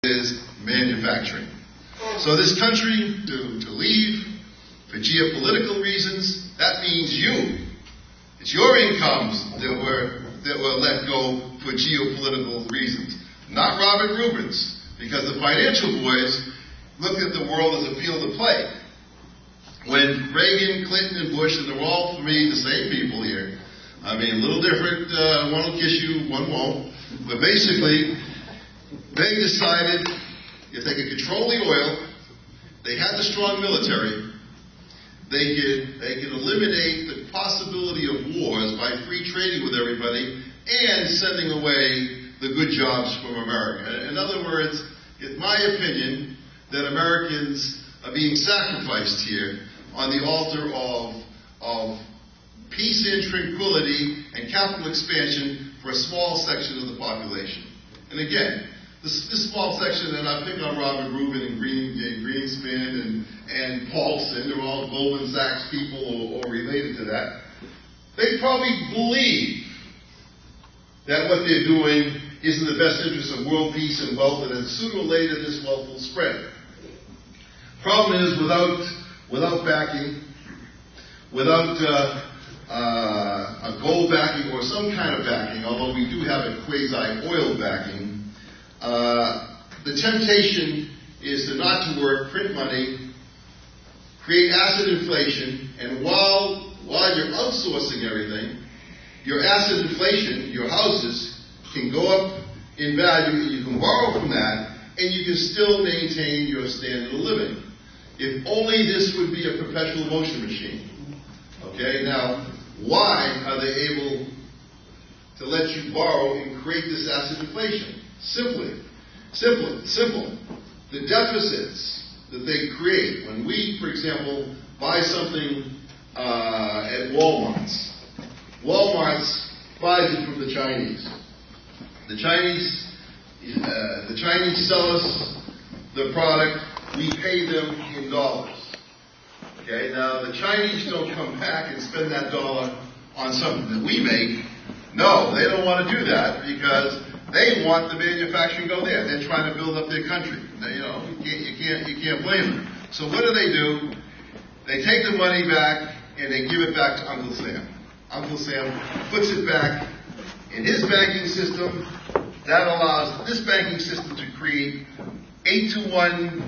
is manufacturing. So this country, to leave for geopolitical reasons, that means you. It's your incomes that were let go for geopolitical reasons, not Robert Rubin's, because the financial boys looked at the world as a field of play. When Reagan, Clinton, and Bush, and they're all, for me, the same people here. I mean, a little different, one will kiss you, one won't. But basically, they decided if they could control the oil, they had the strong military, they could eliminate the possibility of wars by free trading with everybody and sending away the good jobs from America. In other words, it's my opinion that Americans are being sacrificed here on the altar of peace and tranquility and capital expansion for a small section of the population. And again, this small section, and I pick on Robert Rubin and Greenspan and Paulson, they're all Goldman Sachs people or related to that. They probably believe that what they're doing is in the best interest of world peace and wealth, and that sooner or later this wealth will spread. Problem is, without backing, without a gold backing or some kind of backing, although we do have a quasi-oil backing, the temptation is to not to work, print money, create asset inflation, and while you're outsourcing everything, your asset inflation, your houses, can go up in value, and you can borrow from that, and you can still maintain your standard of living. If only this would be a perpetual motion machine. Okay, now, why are they able to let you borrow and create this asset inflation? Simple. The deficits that they create, when we, for example, buy something at Walmart's buys it from the Chinese. The Chinese sell us the product, we pay them in dollars. Okay, now the Chinese don't come back and spend that dollar on something that we make. No, they don't want to do that because they want the manufacturing to go there. They're trying to build up their country. You know, you can't blame them. So what do? They take the money back and they give it back to Uncle Sam. Uncle Sam puts it back in his banking system. That allows this banking system to create 8-to-1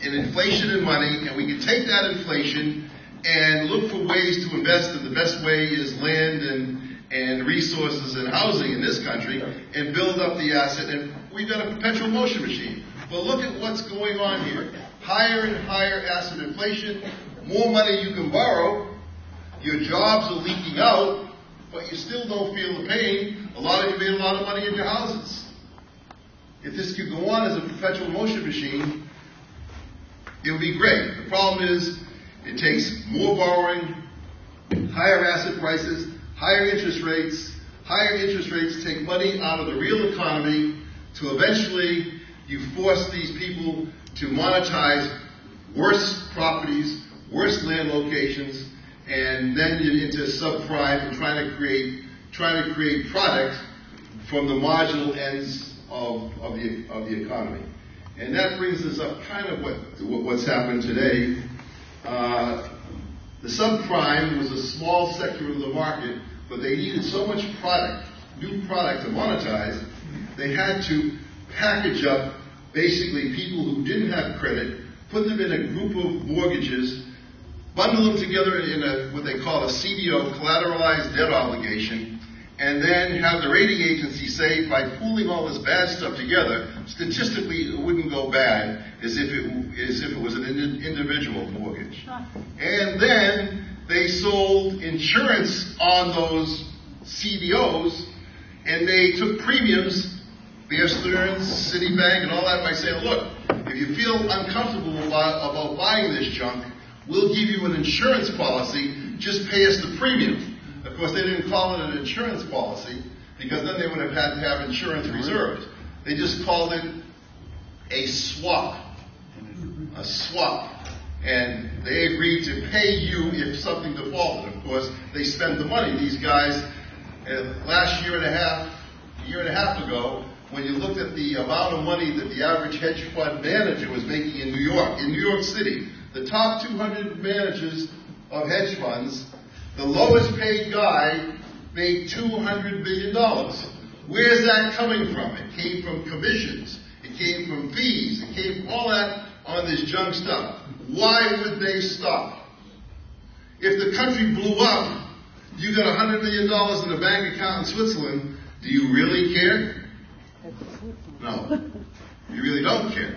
in inflation and money, and we can take that inflation and look for ways to invest, and the best way is land and resources and housing in this country, and build up the asset, and we've got a perpetual motion machine. But look at what's going on here. Higher and higher asset inflation, more money you can borrow, your jobs are leaking out, but you still don't feel the pain. A lot of you made a lot of money in your houses. If this could go on as a perpetual motion machine, it would be great. The problem is, it takes more borrowing, higher asset prices, higher interest rates. Higher interest rates take money out of the real economy to eventually you force these people to monetize worse properties, worse land locations, and then you're into subprime and trying to create product from the marginal ends of the economy. And that brings us up kind of what's happened today. The subprime was a small sector of the market, but they needed so much new product to monetize, they had to package up basically people who didn't have credit, put them in a group of mortgages, bundle them together in what they call a CDO, collateralized debt obligation, and then have the rating agency say, by pooling all this bad stuff together, statistically it wouldn't go bad as if it was an individual mortgage. And then they sold insurance on those CDOs, and they took premiums, Bear Stearns, Citibank, and all that, by saying, look, if you feel uncomfortable about buying this junk, we'll give you an insurance policy, just pay us the premium. Of course, they didn't call it an insurance policy, because then they would have had to have insurance reserves. They just called it a swap. A swap. And they agreed to pay you if something defaulted. Of course, they spent the money. These guys, last year and a half ago, when you looked at the amount of money that the average hedge fund manager was making in New York City. The top 200 managers of hedge funds, the lowest paid guy made $200 billion. Where's that coming from? It came from commissions. It came from fees. It came from all that on this junk stuff. Why would they stop? If the country blew up, you got $100 million in a bank account in Switzerland, do you really care? No. You really don't care.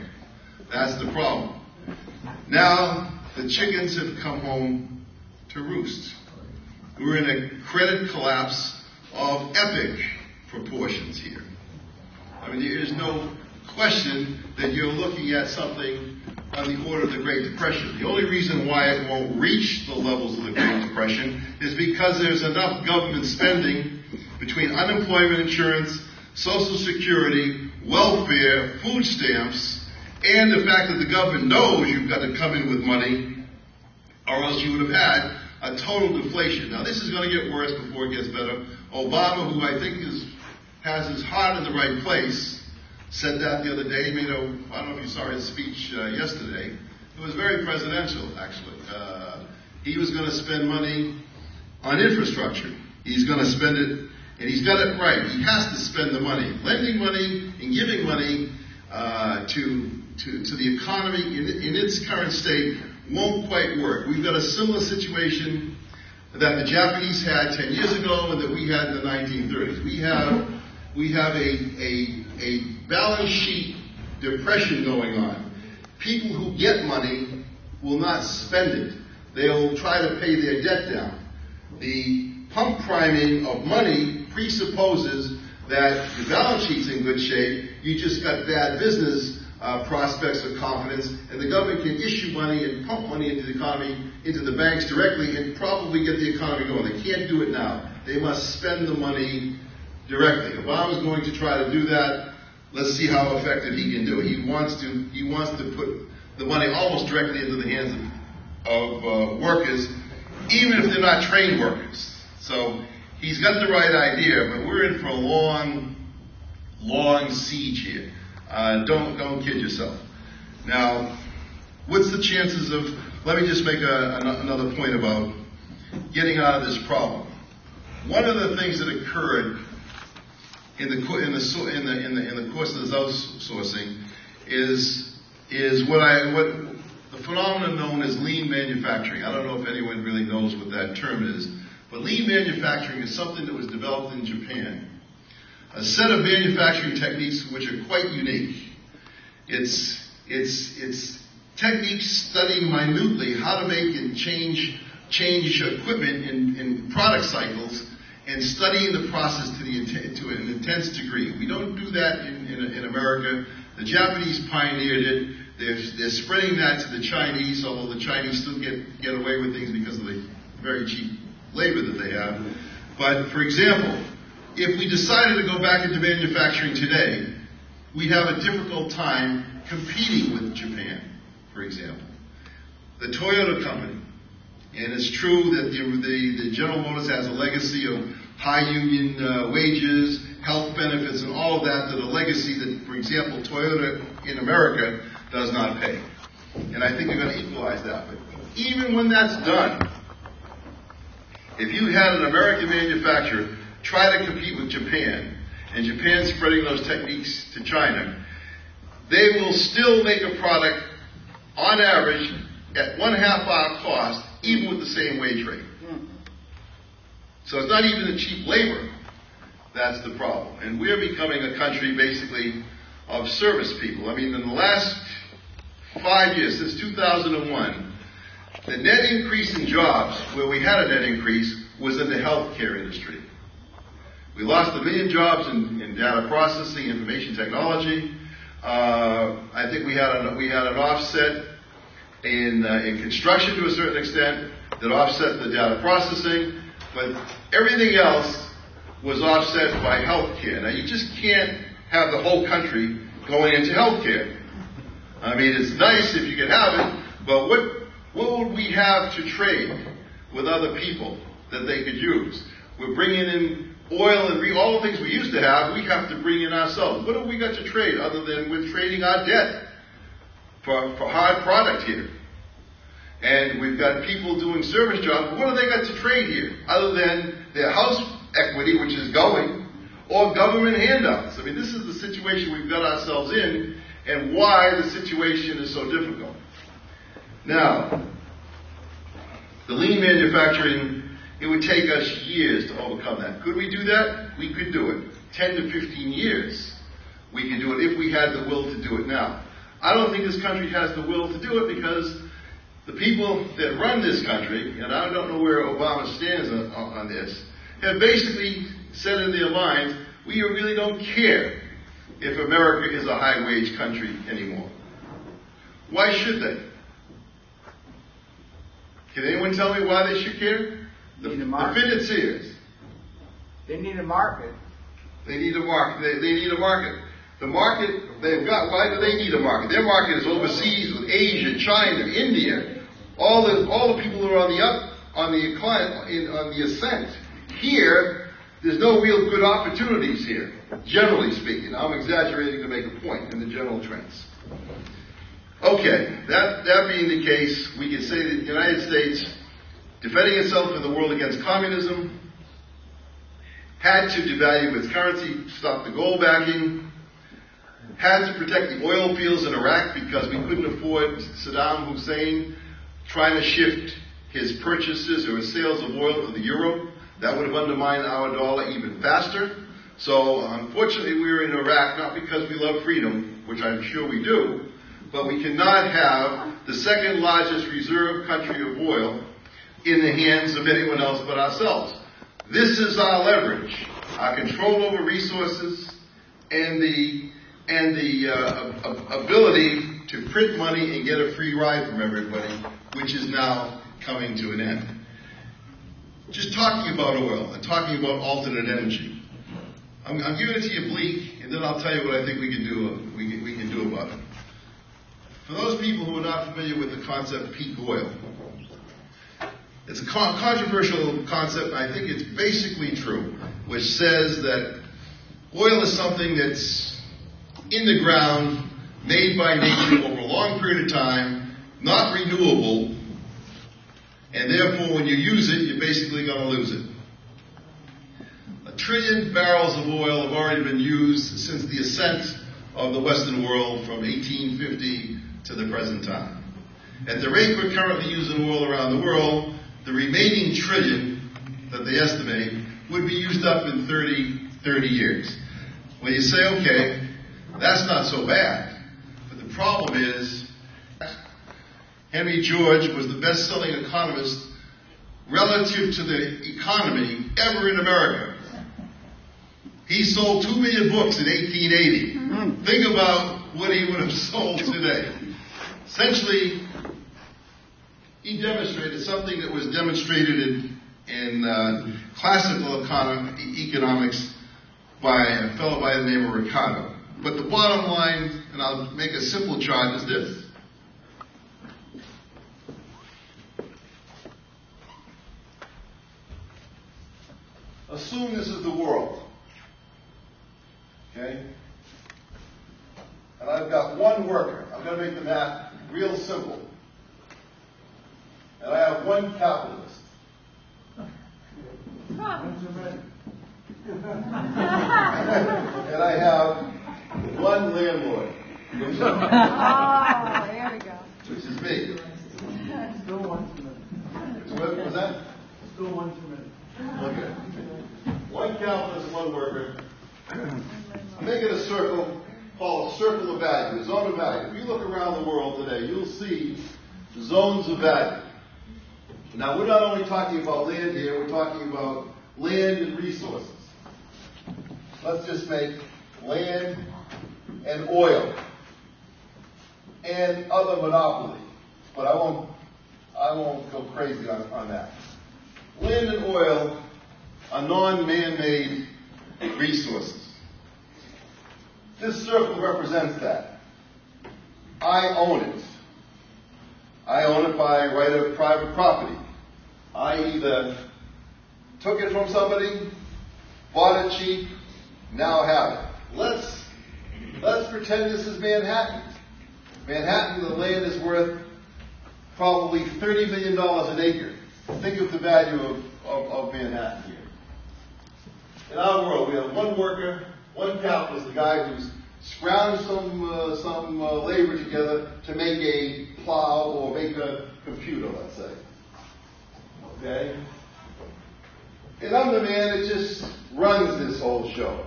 That's the problem. Now, the chickens have come home to roost. We're in a credit collapse of epic proportions here. I mean, there is no question that you're looking at something on the order of the Great Depression. The only reason why it won't reach the levels of the Great Depression is because there's enough government spending between unemployment insurance, Social Security, welfare, food stamps, and the fact that the government knows you've got to come in with money, or else you would have had a total deflation. Now, this is going to get worse before it gets better. Obama, who I think has his heart in the right place, said that the other day. He made I don't know if you saw his speech yesterday. It was very presidential, actually. He was going to spend money on infrastructure. He's going to spend it, and he's got it right. He has to spend the money. Lending money and giving money to the economy in its current state won't quite work. We've got a similar situation that the Japanese had 10 years ago and that we had in the 1930s. We have a balance sheet depression going on. People who get money will not spend it. They'll try to pay their debt down. The pump priming of money presupposes that the balance sheet's in good shape. You just got bad business prospects or confidence, and the government can issue money and pump money into the economy, into the banks directly, and probably get the economy going. They can't do it now. They must spend the money directly. Obama's going to try to do that. Let's see how effective he can do it. He wants to put the money almost directly into the hands of workers, even if they're not trained workers. So he's got the right idea, but we're in for a long, long siege here. Don't kid yourself. Now, what's the chances of? Let me just make another point about getting out of this problem. One of the things that occurred in the course of this outsourcing is what the phenomenon known as lean manufacturing. I don't know if anyone really knows what that term is, but lean manufacturing is something that was developed in Japan. A set of manufacturing techniques which are quite unique. It's techniques studying minutely how to make and change equipment in product cycles, and studying the process to an intense degree. We don't do that in America. The Japanese pioneered it. They're spreading that to the Chinese, although the Chinese still get away with things because of the very cheap labor that they have. But for example, if we decided to go back into manufacturing today, we'd have a difficult time competing with Japan, for example. The Toyota company, and it's true that the General Motors has a legacy of high union wages, health benefits, and all of that a legacy that, for example, Toyota in America does not pay. And I think they're going to equalize that. But even when that's done, if you had an American manufacturer try to compete with Japan, and Japan spreading those techniques to China, they will still make a product on average at 1/2 our cost, even with the same wage rate. So it's not even the cheap labor that's the problem. And we're becoming a country basically of service people. I mean, in the last 5 years, since 2001, the net increase in jobs, where we had a net increase, was in the healthcare industry. We lost 1 million jobs in data processing, information technology. I think we had an offset in construction to a certain extent that offset the data processing, but everything else was offset by healthcare. Now, you just can't have the whole country going into healthcare. I mean, it's nice if you can have it, but what would we have to trade with other people that they could use? We're bringing in oil and all the things we used to have, we have to bring in ourselves. What have we got to trade other than we're trading our debt for hard product here? And we've got people doing service jobs. What have they got to trade here other than their house equity, which is going, or government handouts? I mean, this is the situation we've got ourselves in, and why the situation is so difficult. Now, the lean manufacturing, it would take us years to overcome that. Could we do that? We could do it. 10 to 15 years we could do it if we had the will to do it now. I don't think this country has the will to do it because the people that run this country, and I don't know where Obama stands on this, have basically said in their minds, we really don't care if America is a high-wage country anymore. Why should they? Can anyone tell me why they should care? The financiers. They need a market. They need a market. They need a market. The market they've got, why do they need a market? Their market is overseas with Asia, China, India, all the people who are on the ascent. Here, there's no real good opportunities here, generally speaking. I'm exaggerating to make a point in the general trends. Okay, that being the case, we can say that the United States, defending itself in the world against communism, had to devalue its currency, stop the gold backing, had to protect the oil fields in Iraq because we couldn't afford Saddam Hussein trying to shift his purchases or his sales of oil to the euro. That would have undermined our dollar even faster. So unfortunately we were in Iraq not because we love freedom, which I'm sure we do, but we cannot have the second largest reserve country of oil in the hands of anyone else but ourselves. This is our leverage, our control over resources, and the ability to print money and get a free ride from everybody, which is now coming to an end. Just talking about oil and talking about alternate energy. I'm giving it to you bleak, and then I'll tell you what I think we can do. We can do about it. For those people who are not familiar with the concept peak oil, it's a controversial concept, and I think it's basically true, which says that oil is something that's in the ground, made by nature over a long period of time, not renewable, and therefore when you use it, you're basically going to lose it. 1 trillion barrels of oil have already been used since the ascent of the Western world from 1850 to the present time. At the rate we're currently using oil around the world, the remaining trillion that they estimate would be used up in 30 years. Well, you say, okay, that's not so bad. But the problem is, Henry George was the best-selling economist relative to the economy ever in America. He sold 2 million books in 1880. Think about what he would have sold today. Essentially, he demonstrated something that was demonstrated in classical economics by a fellow by the name of Ricardo. But the bottom line, and I'll make a simple chart, is this. Assume this is the world. Okay? And I've got one worker. I'm going to make the math real simple. And I have one capitalist. And I have one landlord. Which is, there we go. Which is me. Still one too many. What was that? Still one too many. Okay. One capitalist, one worker. I'm making a circle called a circle of value, a zone of value. If you look around the world today, you'll see zones of value. Now, we're not only talking about land here, we're talking about land and resources. Let's just make land and oil and other monopoly. But I won't go crazy on that. Land and oil are non-man-made resources. This circle represents that. I own it. I own it by right of private property. I either took it from somebody, bought it cheap, now have it. Let's pretend this is Manhattan. Manhattan, the land is worth probably $30 million an acre. Think of the value of Manhattan here. In our world, we have one worker, one capitalist, the guy who's scrounged some labor together to make a plow or make a computer, let's say. Okay? And I'm the man that just runs this whole show.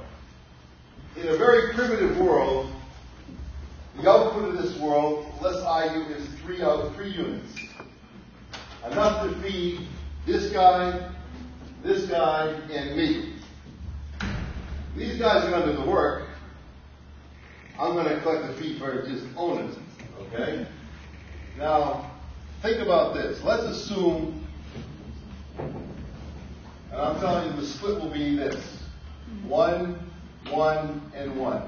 In a very primitive world, the output of this world, let's argue, is 3 units. Enough to feed this guy, and me. These guys are going to do the work. I'm going to collect the fee for just owning it. Okay? Now, think about this. Let's assume, and I'm telling you the split will be this. 1, 1, and 1.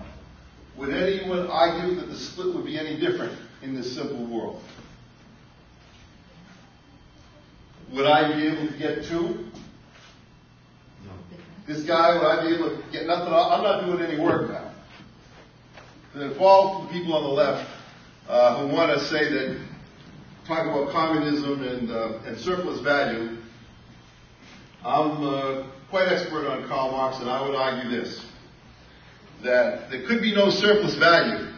Would anyone argue that the split would be any different in this simple world? Would I be able to get 2? No. This guy, would I be able to get nothing? I'm not doing any work now. For all the people on the left who want to say that, talk about communism and surplus value, I'm quite expert on Karl Marx, and I would argue this, that there could be no surplus value.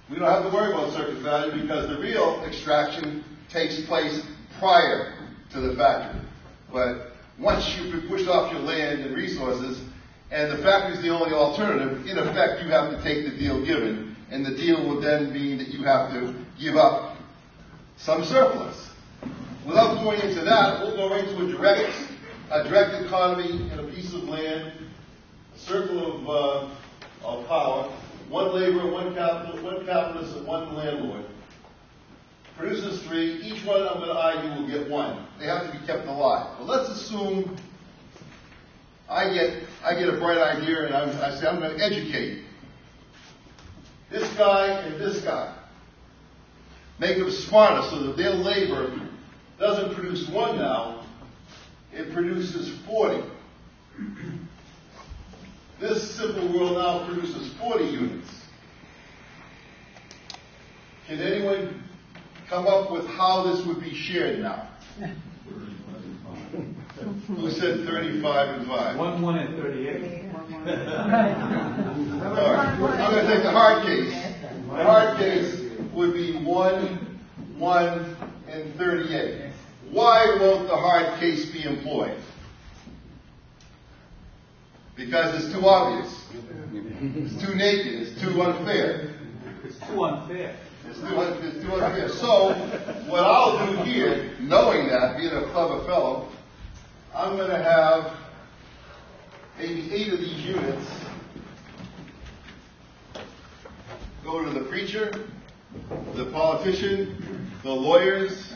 We don't have to worry about surplus value because the real extraction takes place prior to the factory. But once you've pushed off your land and resources, and the factory is the only alternative, in effect you have to take the deal given, and the deal will then mean that you have to give up some surplus. Without going into that, we'll go right to a direct economy and a piece of land, a circle of power, one laborer, one capitalist, and one landlord. Produces 3. Each one, I'm going to argue, will get 1. They have to be kept alive. But let's assume I get a bright idea, and I say I'm going to educate this guy and this guy. Make them smarter so that their labor doesn't produce 1 now, it produces 40. This simple world now produces 40 units. Can anyone come up with how this would be shared now? Who said 35 and 5? 1, 1, and 38. All right. I'm going to take the hard case. The hard case would be 1, 1, and 38. Why won't the hard case be employed? Because it's too obvious. It's too naked. It's too unfair. It's too unfair. It's too unfair. So, what I'll do here, knowing that, being a clever fellow, I'm going to have maybe 8 of these units go to the preacher, the politician, the lawyers,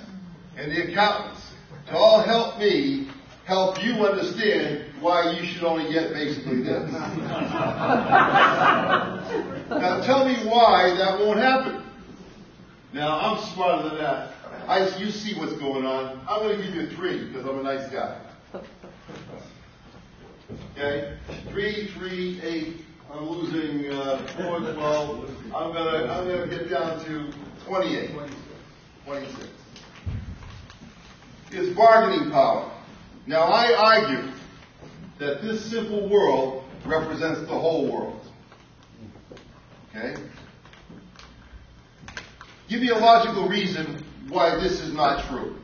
and the accountants to all help me help you understand why you should only get basically this. Now tell me why that won't happen. Now I'm smarter than that. You see what's going on. I'm going to give you 3 because I'm a nice guy. Okay? 3, 3, 8. I'm losing 4, 12. I'm gonna get down to 28. 26. It's bargaining power. Now I argue that this simple world represents the whole world. Okay? Give me a logical reason why this is not true.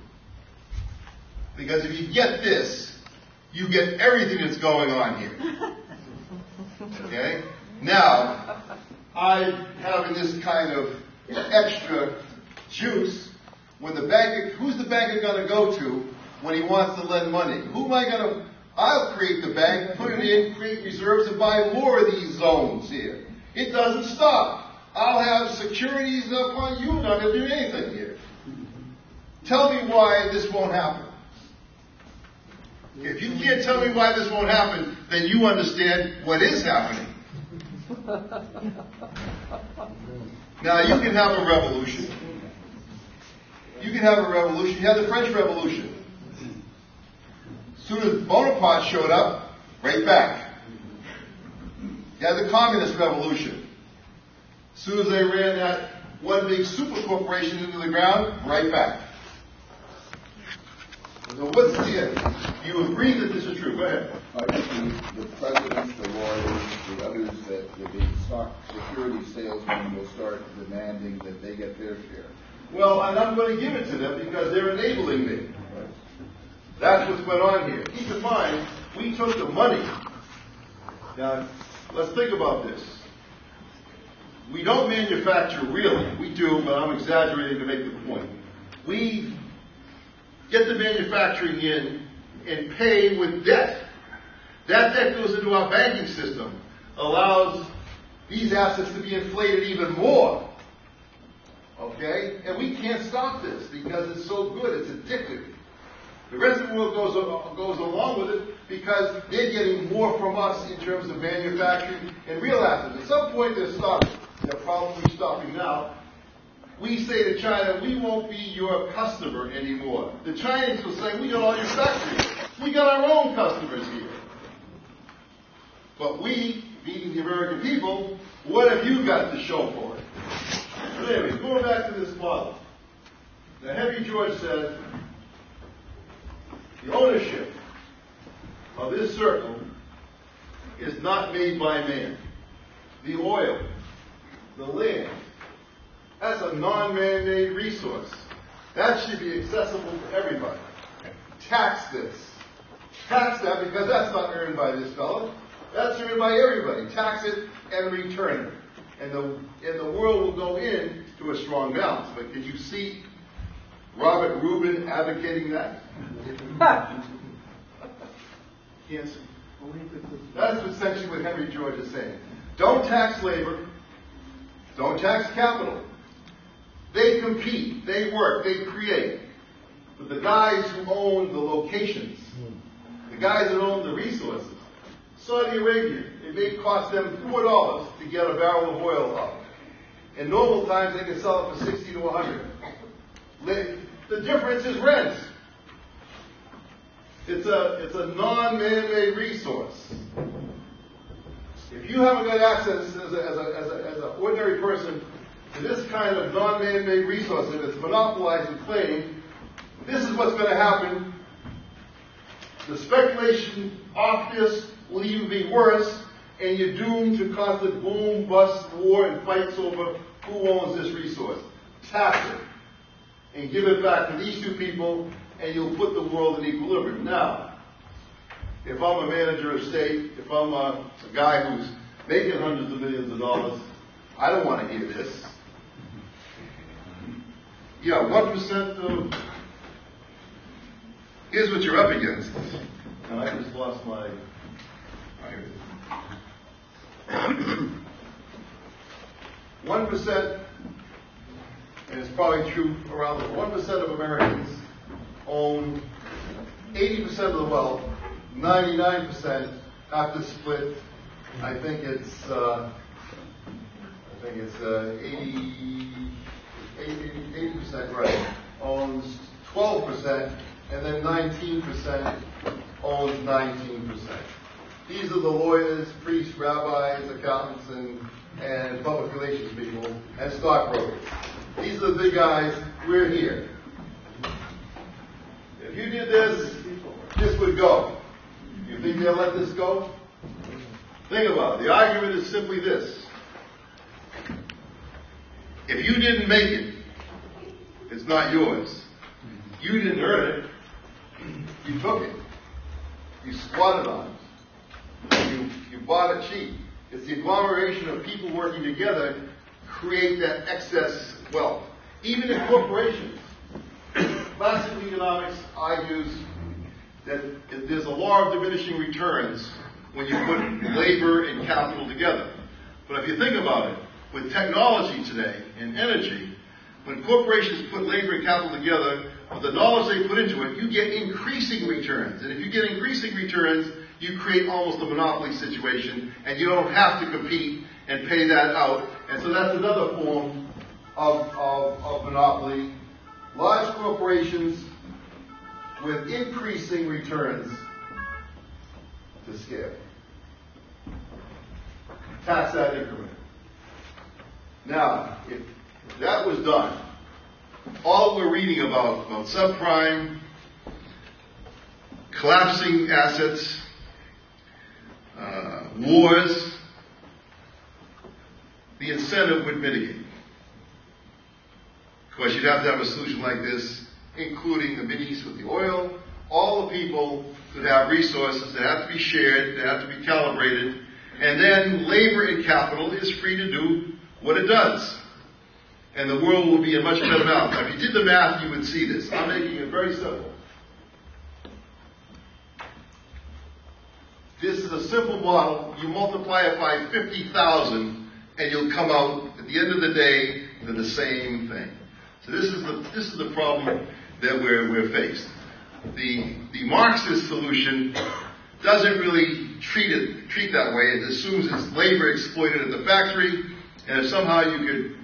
Because if you get this, you get everything that's going on here. Okay? Now, I'm having this kind of extra juice. When the banker, who's the banker going to go to when he wants to lend money? Who am I going to? I'll create the bank, put it in, create reserves, and buy more of these zones here. It doesn't stop. I'll have securities up on you. I'm not going to do anything here. Tell me why this won't happen. If you can't tell me why this won't happen, then you understand what is happening. Now, you can have a revolution. You can have a revolution. You had the French Revolution. As soon as Bonaparte showed up, right back. You had the communist revolution. As soon as they ran that one big super corporation into the ground, right back. So what's the end? You agree that this is true? Go ahead. I think the presidents, the lawyers, the others, that the stock security salesmen will start demanding that they get their share. Well, and I'm going to give it to them because they're enabling me. That's what's going on here. Keep in mind, we took the money. Now, let's think about this. We don't manufacture really. We do, but I'm exaggerating to make the point. We get the manufacturing in and pay with debt. That debt goes into our banking system, allows these assets to be inflated even more. Okay? And we can't stop this because it's so good, it's addictive. The rest of the world goes along with it because they're getting more from us in terms of manufacturing and real assets. At some point they're stopping. They're probably stopping now. We say to China, we won't be your customer anymore. The Chinese will say, we got all your factories. We got our own customers here. But we, being the American people, what have you got to show for it? But anyway, going back to this model. Now, Henry George said, the ownership of this circle is not made by man. The oil, the land, that's a non-man-made resource. That should be accessible to everybody. Tax this. Tax that because that's not earned by this fellow. That's earned by everybody. Tax it and return it. And the world will go into a strong balance. But can you see Robert Rubin advocating that? Can't see. That's essentially what Henry George is saying. Don't tax labor. Don't tax capital. They compete, they work, they create. But the guys who own the locations, the guys that own the resources, Saudi Arabia, it may cost them $4 to get a barrel of oil up. In normal times, they can sell it for $60 to $100. The difference is rent. It's a non-man-made resource. If you haven't got access as an ordinary person to this kind of non-man-made resource that is monopolized and claimed, this is what's going to happen. The speculation off this will even be worse, and you're doomed to constant boom, bust, war, and fights over who owns this resource. Tax it and give it back to these two people, and you'll put the world in equilibrium. Now, if I'm a manager of state, if I'm a guy who's making hundreds of millions of dollars, I don't want to hear this. Yeah, 1% of... Here's what you're up against. And I just lost my... 1%, and it's probably true around 1% of Americans own 80% of the wealth, 99% have to split. I think it's 80% right, owns 12%, and then 19% owns 19%. These are the lawyers, priests, rabbis, accountants, and public relations people, and stockbrokers. These are the big guys. We're here. If you did this would go. You think they'll let this go? Think about it. The argument is simply this. If you didn't make it, it's not yours. You didn't earn it. You took it. You squatted on it. You bought it cheap. It's the agglomeration of people working together create that excess wealth. Even in corporations. Classical economics argues that there's a law of diminishing returns when you put labor and capital together. But if you think about it, with technology today and energy, when corporations put labor and capital together, with the knowledge they put into it, you get increasing returns. And if you get increasing returns, you create almost a monopoly situation, and you don't have to compete and pay that out. And so that's another form of monopoly. Large corporations with increasing returns to scale. Tax that increment. Now, if that was done, all we're reading about subprime, collapsing assets, wars, the incentive would mitigate. Of course, you'd have to have a solution like this, including the Mideast with the oil, all the people that have resources that have to be shared, that have to be calibrated, and then labor and capital is free to do what it does. And the world will be a much better balance. Now, if you did the math, you would see this. I'm making it very simple. This is a simple model. You multiply it by 50,000, and you'll come out, at the end of the day, with the same thing. So this is the problem that we're faced. The Marxist solution doesn't really treat that way. It assumes it's labor exploited at the factory, and if somehow you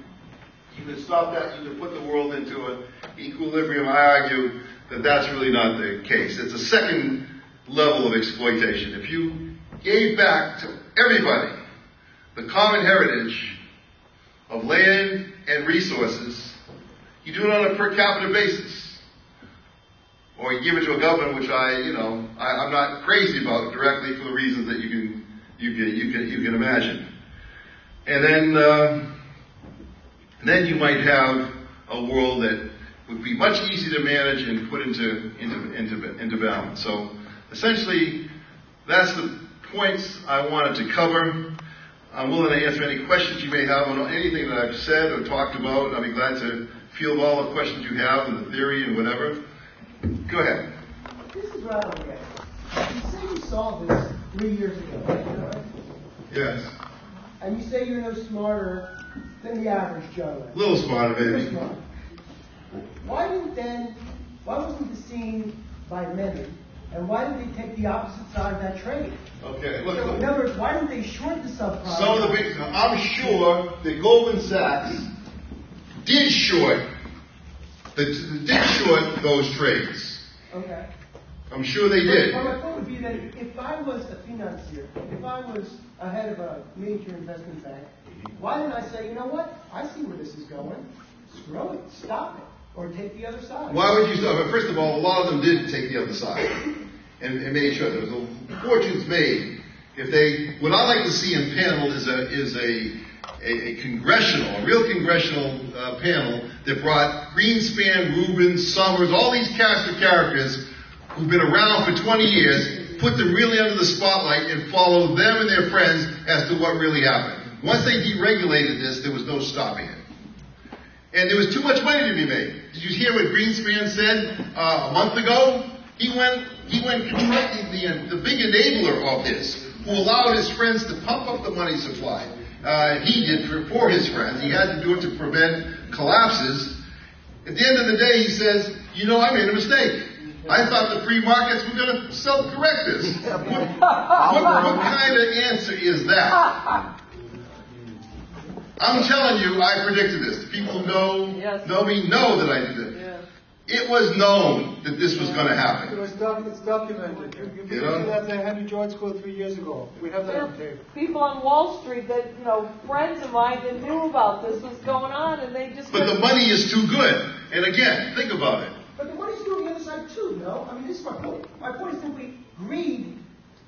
could stop that, you could put the world into an equilibrium. I argue that that's really not the case. It's a second level of exploitation. If you gave back to everybody the common heritage of land and resources, you do it on a per capita basis. Or you give it to a government, which I'm not crazy about directly for the reasons that you can imagine. And then you might have a world that would be much easier to manage and put into balance. So essentially, that's the points I wanted to cover. I'm willing to answer any questions you may have on anything that I've said or talked about. I'll be glad to field all the questions you have and the theory and whatever. Go ahead. This is what I don't get. You say you saw this 3 years ago, right? Yes. And you say you're no smarter than the average Joe. A little smarter, maybe. You're smart. Why wasn't the scene by many, and why did they take the opposite side of that trade? Okay, So in other words, why didn't they short the subprime? Some of the big, I'm sure that Goldman Sachs did short those trades. Okay. I'm sure they did. Well, my point would be that if I was a financier, if I was a head of a major investment bank, why didn't I say, you know what? I see where this is going. Screw it. Stop it. Or take the other side. Why would you stop it? First of all, a lot of them did take the other side and made sure there was a fortunes made. What I like to see in panel is a real congressional panel that brought Greenspan, Rubin, Summers, all these cast of characters who've been around for 20 years, put them really under the spotlight and follow them and their friends as to what really happened. Once they deregulated this, there was no stopping it. And there was too much money to be made. Did you hear what Greenspan said a month ago? He went contracting the big enabler of this, who allowed his friends to pump up the money supply. He did for his friends. He had to do it to prevent collapses. At the end of the day, he says, I made a mistake. I thought the free markets were going to self-correct this. What kind of answer is that? I'm telling you, I predicted this. The people who know me know that I did it. Yes. It was known that this was going to happen. It's documented. You that the Henry George School 3 years ago. We have that on tape. People on Wall Street that, friends of mine that knew about this was going on, and they just... But the money is too good. And again, think about it. But the money's still on the other side too, no? This is my point. My point is simply greed.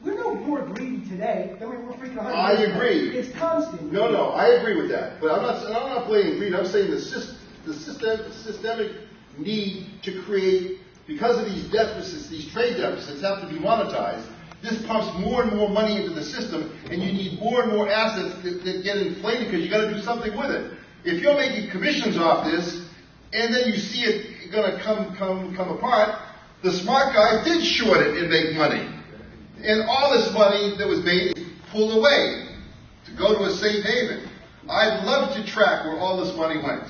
We're no more greedy today than we were freaking 100 I years ago. agree. It's constant. No, I agree with that. But I'm not blaming greed. I'm saying the systemic need to create, because of these deficits, these trade deficits have to be monetized. This pumps more and more money into the system, and you need more and more assets that get inflated because you got to do something with it. If you're making commissions off this, and then you see it going to come apart, the smart guy did short it and make money. And all this money that was made is pulled away to go to a safe haven. I'd love to track where all this money went.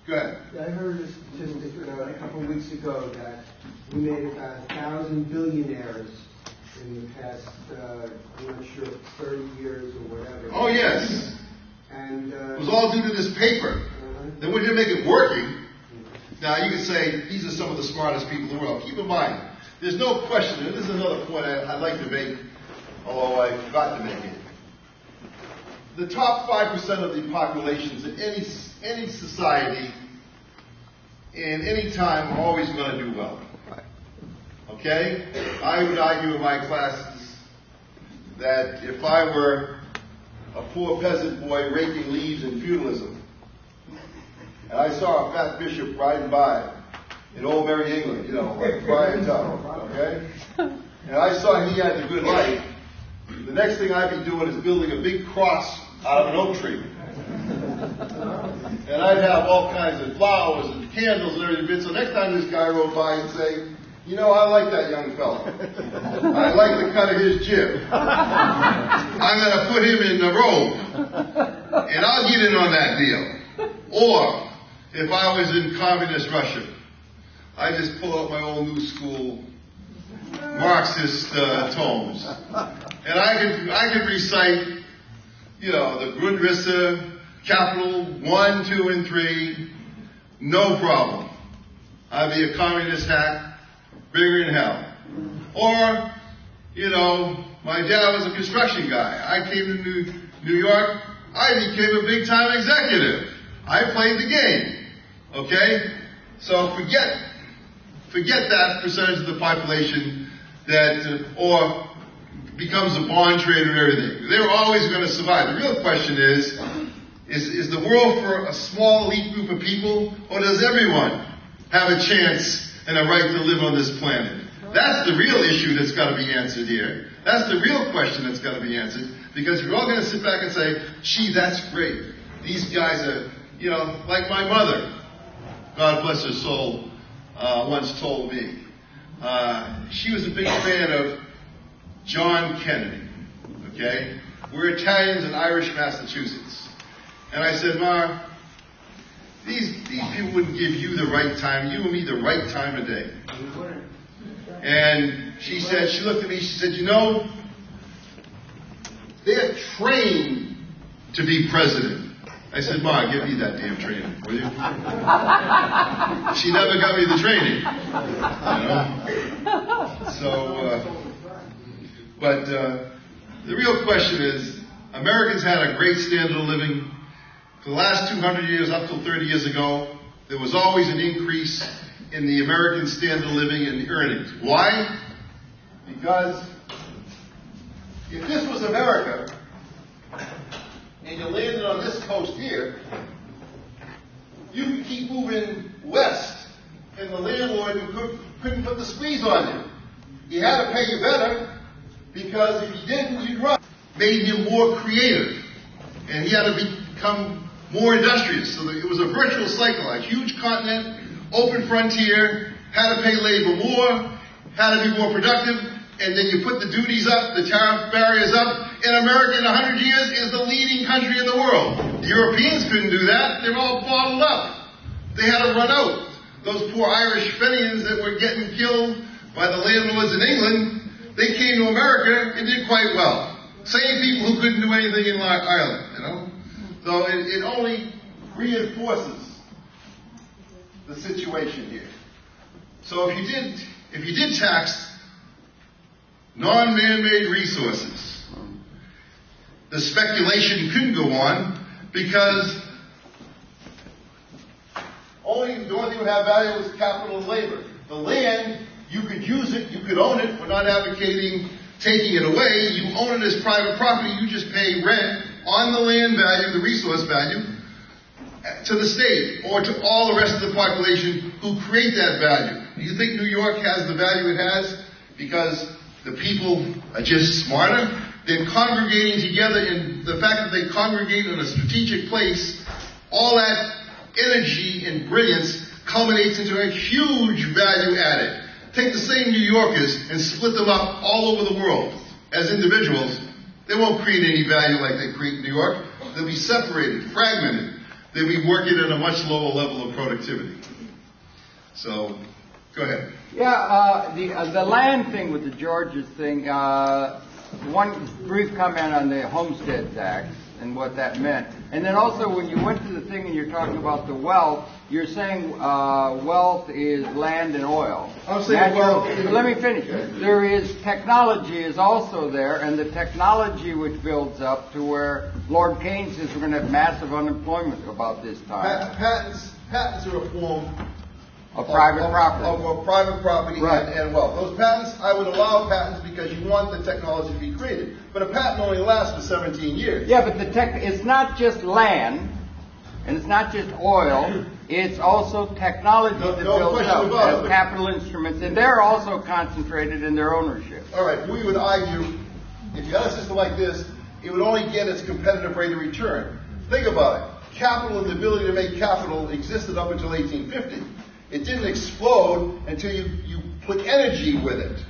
Go ahead. I heard a statistic a couple of weeks ago that we made about 1,000 billionaires in the past, I'm not sure, 30 years or whatever. Oh, yes. And it was all due to this paper. Then we didn't make it working. Now, you can say, these are some of the smartest people in the world. Keep in mind, there's no question, and this is another point I'd like to make, although I forgot to make it. The top 5% of the populations in any society in any time are always going to do well. Okay? I would argue in my classes that if I were a poor peasant boy raking leaves in feudalism, and I saw a fat bishop riding by in old Merry England, you know, like Brian Tuck, okay? And I saw he had the good life, the next thing I'd be doing is building a big cross out of an oak tree. And I'd have all kinds of flowers and candles and everything. So next time this guy rode by and say, you know, I like that young fella. I like the cut of his jib. I'm going to put him in the robe. And I'll get in on that deal. Or, if I was in communist Russia, I just pull out my old new school Marxist tomes. And I could recite, you know, the Grundrisse, capital 1, 2, and 3, no problem. I'd be a communist hack, bigger than hell. Or, you know, my dad was a construction guy. I came to New York, I became a big-time executive. I played the game, okay? So forget that percentage of the population that, or becomes a bond trader and everything. They're always going to survive. The real question is the world for a small elite group of people, or does everyone have a chance and a right to live on this planet? That's the real issue that's got to be answered here. That's the real question that's got to be answered, because we're all going to sit back and say, gee, that's great. These guys are, you know, like my mother, God bless her soul, once told me. She was a big fan of John Kennedy, okay? We're Italians in Irish Massachusetts. And I said, Ma, these people wouldn't give you the right time, you and me the right time of day. And she said, she looked at me, she said, you know, they're trained to be president. I said, Ma, give me that damn training, will you? She never got me the training, you know? So, but the real question is, Americans had a great standard of living. For the last 200 years, up till 30 years ago, there was always an increase in the American standard of living and the earnings. Why? Because if this was America, and you landed on this coast here, you could keep moving west, and the landlord couldn't put the squeeze on you. He had to pay you better, because if he didn't, you'd run. Made him more creative, and he had to become more industrious. So that it was a virtual cycle, a huge continent, open frontier, had to pay labor more, had to be more productive, and then you put the duties up, the tariff barriers up, and America in 100 years is the leading country in the world. The Europeans couldn't do that. They were all bottled up. They had to run out. Those poor Irish Fenians that were getting killed by the landlords in England, they came to America and did quite well. Same people who couldn't do anything in Ireland, you know? So it only reinforces the situation here. So if you did tax non-man-made resources, the speculation couldn't go on, because the only thing that would have value was capital and labor. The land, you could use it, you could own it. We're not advocating taking it away. You own it as private property. You just pay rent on the land value, the resource value, to the state or to all the rest of the population who create that value. Do you think New York has the value it has because the people are just smarter? They're congregating together, and the fact that they congregate in a strategic place, all that energy and brilliance culminates into a huge value added. Take the same New Yorkers and split them up all over the world as individuals. They won't create any value like they create in New York. They'll be separated, fragmented. They'll be working at a much lower level of productivity. So, go ahead. Yeah, the land thing with the Georges thing, one brief comment on the Homesteads Act. and what that meant. And then also when you went to the thing and you're talking about the wealth, you're saying wealth is land and oil. I'm saying wealth. Let me finish. There is technology is also there, and the technology which builds up to where Lord Keynes says we're going to have massive unemployment about this time. Patents are a form Of private property. Of private property Right. and wealth. Those patents, I would allow patents because you want the technology to be created. But a patent only lasts for 17 years. Yeah, but it's not just land, and it's not just oil, it's also technology that builds up as capital instruments, and they're also concentrated in their ownership. All right, we would argue, if you had a system like this, it would only get its competitive rate of return. Think about it. Capital and the ability to make capital existed up until 1850. It didn't explode until you put energy with it.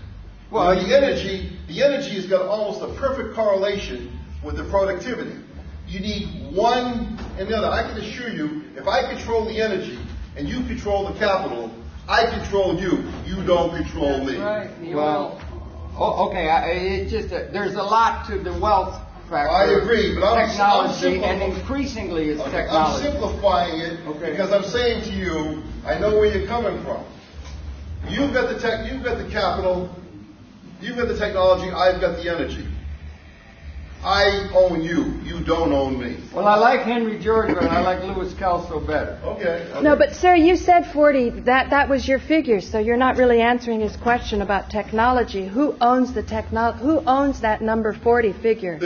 Well, the energy has got almost a perfect correlation with the productivity. You need one and the other. I can assure you, if I control the energy and you control the capital, I control you. You don't control me. Right. Well, okay, it's just there's a lot to the wealth factor. I agree, but technology, and increasingly it's technology. I'm simplifying it because I'm saying to you, I know where you're coming from. You've got the capital, you've got the technology, I've got the energy. I own you. You don't own me. Well, I like Henry Georgia and I like Louis Kelso better. Okay. No, but sir, you said 40. That was your figure, so you're not really answering his question about technology. Who owns the technology? Who owns that number 40 figure?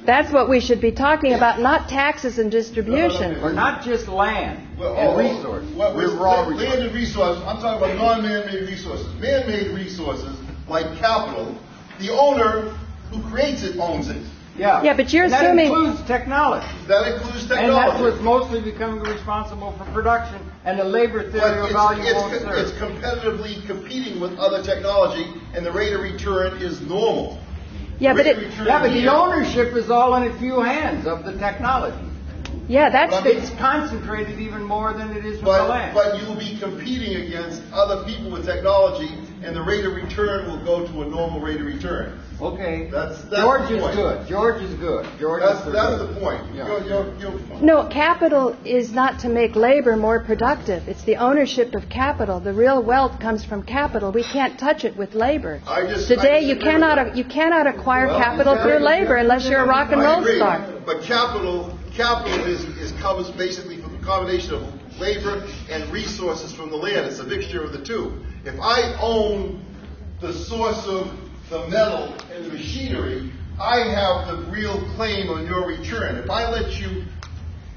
That's what we should be talking about, not taxes and distribution. Or not just land and resources. Land and resources. I'm talking about non-man-made resources. Man-made resources like capital. The owner who creates it owns it. Yeah, but you're that assuming... includes technology. That includes technology. And that's what's mostly becoming responsible for production and the labor theory of value won't serve. It's competitively competing with other technology, and the rate of return is normal. Yeah, but the ownership is all in a few hands of the technology. Yeah, it's concentrated even more than it is with the land. But you'll be competing against other people with technology, and the rate of return will go to a normal rate of return. Okay. That's George the point. is good. George is good. That's the point. Yeah. No, capital is not to make labor more productive. It's the ownership of capital. The real wealth comes from capital. We can't touch it with labor. Today, you cannot acquire capital through labor unless you're a rock and roll star. But capital comes basically from a combination of labor and resources from the land. It's a mixture of the two. If I own the source of the metal and the machinery, I have the real claim on your return. If I let you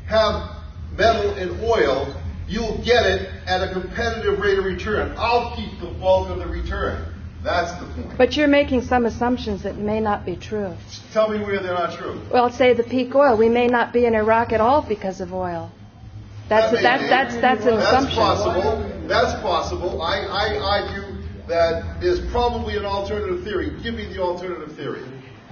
have metal and oil, you'll get it at a competitive rate of return. I'll keep the bulk of the return. That's the point. But you're making some assumptions that may not be true. Tell me where they're not true. Well, say the peak oil. We may not be in Iraq at all because of oil. That's an assumption. That's possible. I argue that there's probably an alternative theory. Give me the alternative theory.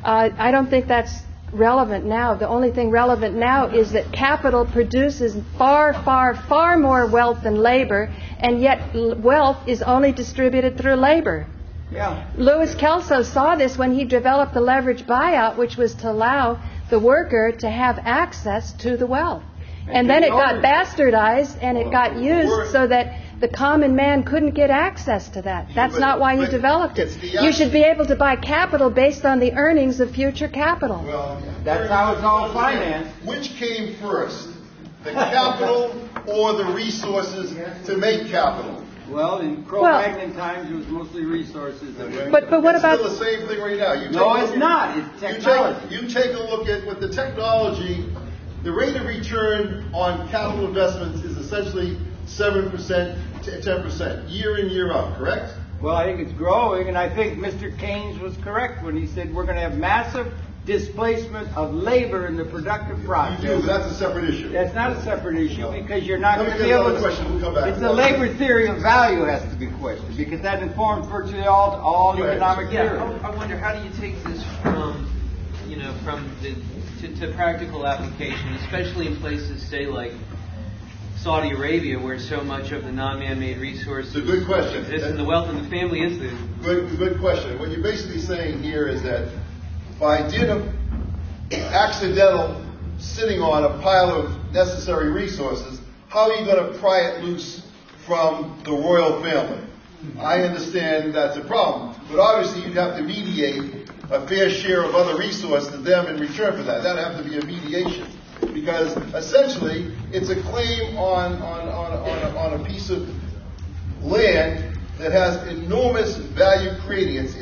I don't think that's relevant now. The only thing relevant now is that capital produces far, far, far more wealth than labor, and yet wealth is only distributed through labor. Yeah. Louis Kelso saw this when he developed the leverage buyout, which was to allow the worker to have access to the wealth. And then it got bastardized and it got used so that the common man couldn't get access to that. That's not why he developed it. You should be able to buy capital based on the earnings of future capital. Well, that's how it's all financed. Which came first, the capital or the resources to make capital? Well, in Cro-Magnon times, it was mostly resources. But what about... It's still the same thing right now. It's not. It's technology. You take a look at with the technology, the rate of return on capital investments is essentially 7% to 10%, year in, year out, correct? Well, I think it's growing, and I think Mr. Keynes was correct when he said we're going to have massive displacement of labor in the productive process. You do, but that's a separate issue. That's not a separate issue because you're not going to be able to... We'll come back. It's the labor theory of value has to be questioned because that informs virtually all economic theory. I wonder, how do you take this from to practical application, especially in places, say, like Saudi Arabia, where so much of the non-man-made resources it's a good question. Exist and the wealth in the family is there. Good question. What you're basically saying here is that by dint of accidental sitting on a pile of necessary resources, how are you going to pry it loose from the royal family? I understand that's a problem, but obviously you'd have to mediate a fair share of other resources to them in return for that. That'd have to be a mediation, because essentially it's a claim on a piece of land that has enormous value creating. It's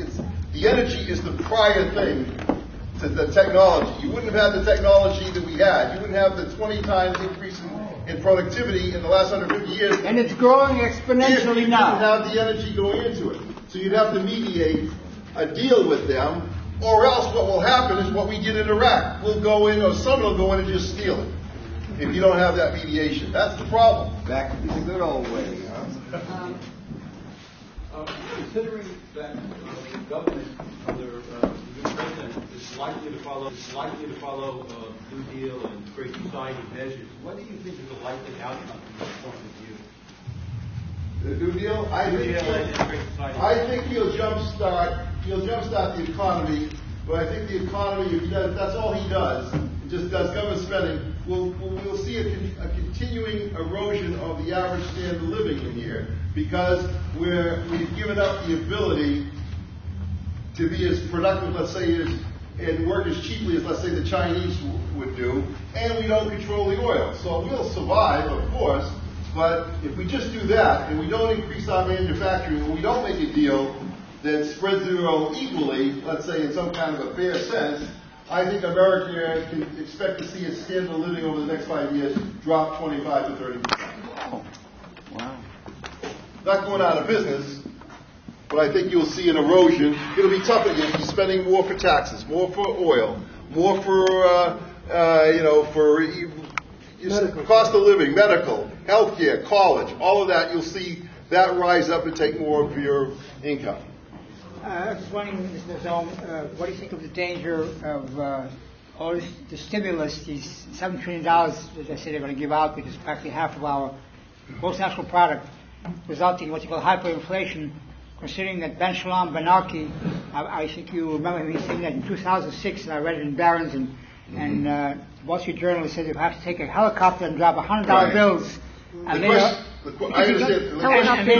the energy is the prior thing to the technology. You wouldn't have had the technology that we had. You wouldn't have the 20 times increase in productivity in the last 150 years. And it's growing exponentially now. You wouldn't have the energy going into it. So you'd have to mediate a deal with them, or else what will happen is what we did in Iraq. We'll go in, or someone will go in and just steal it. If you don't have that mediation. That's the problem. Back to the good old way, huh? Considering that the government under the new president is likely to follow New Deal and Great Society measures, what do you think is the likely outcome from this point of view? The New Deal, I think he'll jumpstart the economy, but I think the economy, if that's all he does, just does government spending, we'll see a continuing erosion of the average standard of living in here, because we've given up the ability to be as productive, let's say, and work as cheaply as, let's say, the Chinese would do, and we don't control the oil. So we'll survive, of course, but if we just do that, and we don't increase our manufacturing, and we don't make a deal that spreads the oil equally, let's say in some kind of a fair sense, I think America can expect to see its standard of living over the next 5 years drop 25 to 30%. Wow. Not going out of business, but I think you'll see an erosion. It'll be tough again. You're spending more for taxes, more for oil, more for cost of living, medical, healthcare, college, all of that. You'll see that rise up and take more of your income. I was just wondering, Mr. Mazzone, what do you think of the danger of all the stimulus, these $7 trillion that they say they're going to give out, which is practically half of our gross national product, resulting in what you call hyperinflation, considering that Ben Shalom Bernanke, I think you remember me saying that in 2006, and I read it in Barron's, and the Wall Street Journal said you have to take a helicopter and drop $100 bills. And later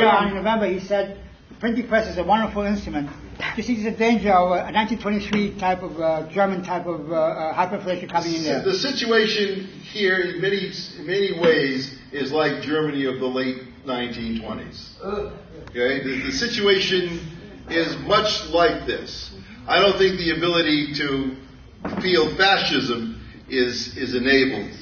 on in November, he said, the printing press is a wonderful instrument. Do you think there's a danger of a 1923 type of German type of hyperinflation coming in there? The situation here, in many ways, is like Germany of the late 1920s. Okay, the situation is much like this. I don't think the ability to feel fascism is enabled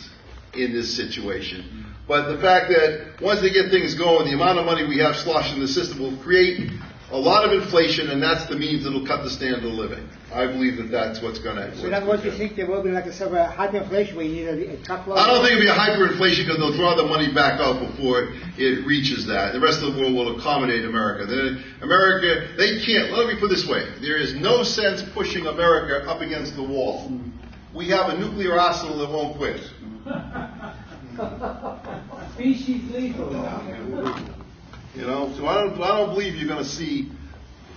in this situation. But the fact that once they get things going, the amount of money we have sloshed in the system will create a lot of inflation, and that's the means that will cut the standard of living. I believe that that's what's going to happen. So in other words, you think there will be like a sort of hyperinflation where you need a truckload? I don't think it'll be a hyperinflation because they'll draw the money back out before it reaches that. The rest of the world will accommodate America. America, they can't, let me put it this way, there is no sense pushing America up against the wall. We have a nuclear arsenal that won't quit. Species lethal. So I don't believe you're going to see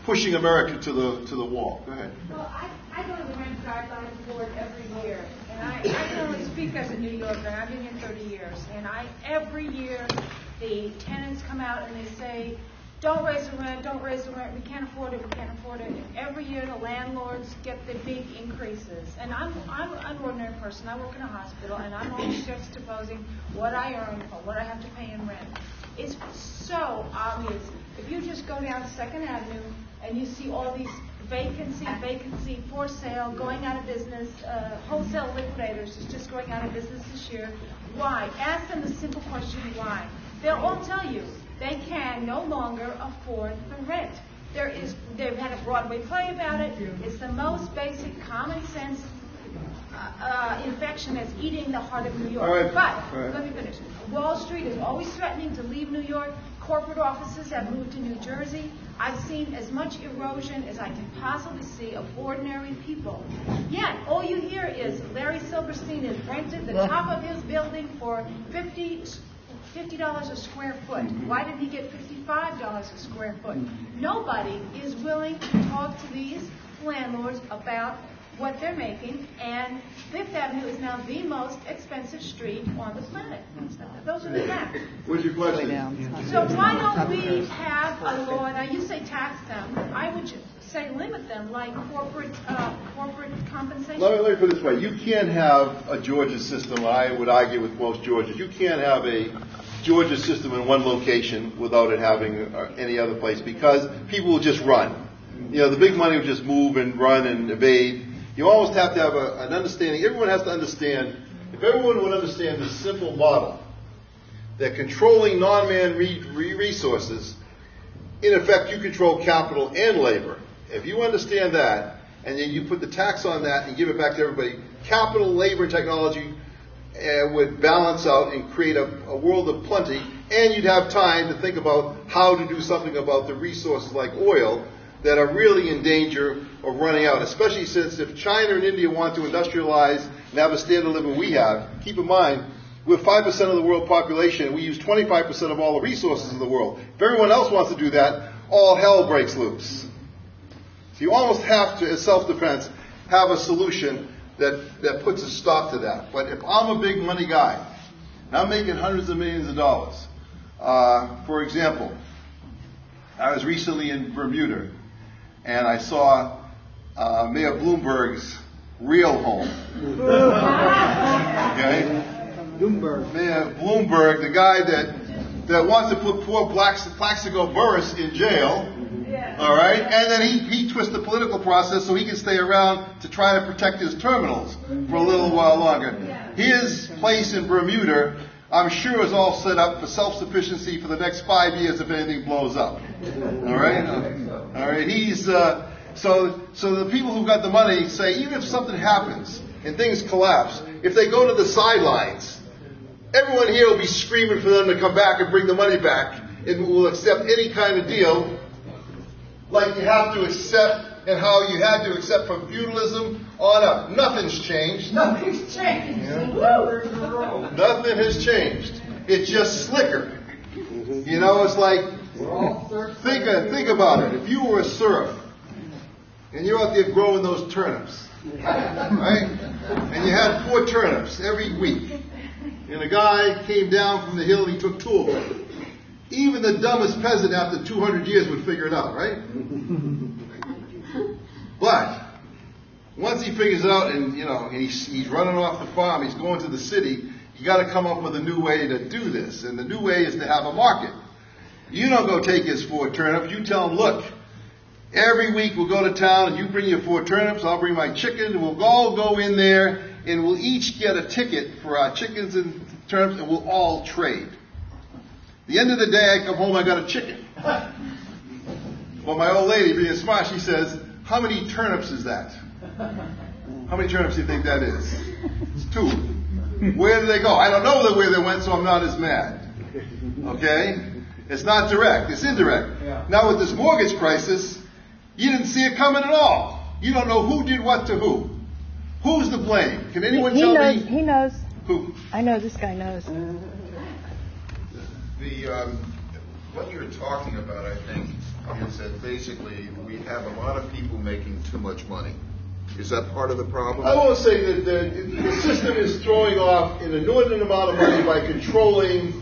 pushing America to the wall. Go ahead. Well, I go to the rent guidelines board every year, and I can only speak as a New Yorker. I've been here 30 years, and every year the tenants come out and they say, don't raise the rent, we can't afford it. And every year the landlords get the big increases. And I'm an ordinary person. I work in a hospital, and I'm always juxtaposing what I earn or what I have to pay in rent. It's so obvious. If you just go down 2nd Avenue and you see all these vacancy, for sale, going out of business, wholesale liquidators is just going out of business this year. Why? Ask them the simple question, why? They'll all tell you. They can no longer afford the rent. They've had a Broadway play about it. It's the most basic common sense infection that's eating the heart of New York. All right. But, let me finish. Wall Street is always threatening to leave New York. Corporate offices have moved to New Jersey. I've seen as much erosion as I can possibly see of ordinary people. Yet, all you hear is Larry Silverstein has rented the top of his building for $50 a square foot. Why did he get $55 a square foot? Nobody is willing to talk to these landlords about what they're making, and Fifth Avenue is now the most expensive street on the planet. Those are the facts. What's your question? So why don't we have a law, now you say tax them, I would say limit them, like corporate compensation? Let me put it this way. You can't have a Georgia system, I would argue with most Georgians, you can't have a Georgia system in one location without it having any other place, because people will just run. You know, the big money will just move and run and evade. You almost have to have an understanding. Everyone has to understand, if everyone would understand this simple model, that controlling non-man resources, in effect, you control capital and labor. If you understand that, and then you put the tax on that and give it back to everybody, capital, labor, and technology would balance out and create a world of plenty, and you'd have time to think about how to do something about the resources like oil that are really in danger of running out, especially since if China and India want to industrialize and have a standard of living we have, keep in mind, we're 5% of the world population, and we use 25% of all the resources in the world. If everyone else wants to do that, all hell breaks loose. So you almost have to, as self-defense, have a solution that puts a stop to that. But if I'm a big money guy, and I'm making hundreds of millions of dollars, for example, I was recently in Bermuda, and I saw Mayor Bloomberg's real home. Okay? Mayor Bloomberg, the guy that wants to put poor Plaxico Burress in jail, all right, and then he twists the political process so he can stay around to try to protect his terminals for a little while longer. His place in Bermuda, I'm sure, is all set up for self-sufficiency for the next 5 years if anything blows up. All right, all right. He's so the people who got the money say even if something happens and things collapse, if they go to the sidelines, everyone here will be screaming for them to come back and bring the money back, and will accept any kind of deal, like you have to accept and how you had to accept from feudalism on up. Nothing's changed. Nothing's changed. Yeah. Nothing has changed. It's just slicker. You know, it's like, think about it. If you were a serf and you're out there growing those turnips, right? And you had 4 turnips every week, and a guy came down from the hill and he took 2 of them. Even the dumbest peasant after 200 years would figure it out, right? But once he figures it out, and he's running off the farm, he's going to the city, you got to come up with a new way to do this, and the new way is to have a market. You don't go take his 4 turnips. You tell him, look, every week we'll go to town, and you bring your 4 turnips, I'll bring my chicken, and we'll all go in there, and we'll each get a ticket for our chickens and turnips, and we'll all trade. The end of the day, I come home, I got a chicken. Well, my old lady, being smart, she says, how many turnips is that? How many turnips do you think that is? It's 2. Where did they go? I don't know where they went, so I'm not as mad. Okay? It's not direct. It's indirect. Yeah. Now, with this mortgage crisis, you didn't see it coming at all. You don't know who did what to who. Who's to blame? Can anyone tell me? He knows. Who? I know this guy knows. What you're talking about, I think, is that basically we have a lot of people making too much money. Is that part of the problem? I won't say that the system is throwing off an inordinate amount of money by controlling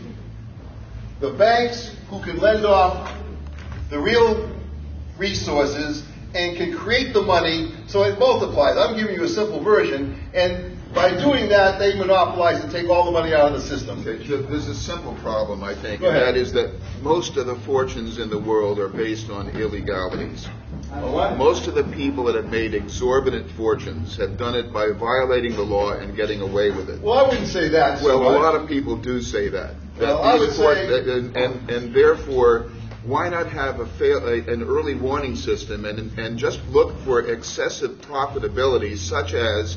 the banks who can lend off the real resources and can create the money so it multiplies. I'm giving you a simple version, and by doing that, they monopolize and take all the money out of the system. Okay, there's a simple problem, I think, and that is that most of the fortunes in the world are based on illegalities. Most of the people that have made exorbitant fortunes have done it by violating the law and getting away with it. Well, I wouldn't say that. Well, a lot of people do say that. Well, I would say... And therefore, why not have an early warning system and just look for excessive profitability, such as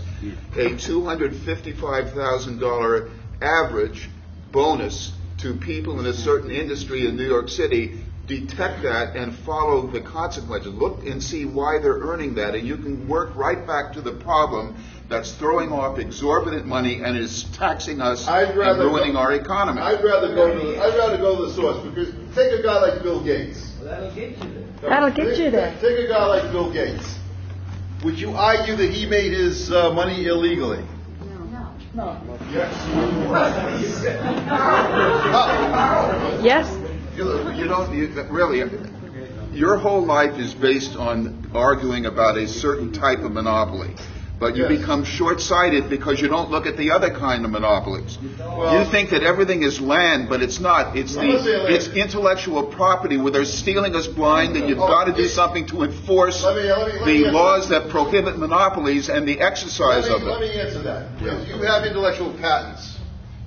a $255,000 average bonus to people in a certain industry in New York City, detect that and follow the consequences. Look and see why they're earning that, and you can work right back to the problem that's throwing off exorbitant money and is taxing us and ruining our economy. I'd rather go to the source, because take a guy like Bill Gates. Well, that'll get you there. That'll get you there. Take a guy like Bill Gates. would you argue that he made his money illegally? Yes. Really, your whole life is based on arguing about a certain type of monopoly. But you become short-sighted because you don't look at the other kind of monopolies. You think that everything is land, but it's not. It's intellectual property where they're stealing us blind, and you've got to do something to enforce the laws that prohibit monopolies and the exercise of them. Let me answer that. You have intellectual patents.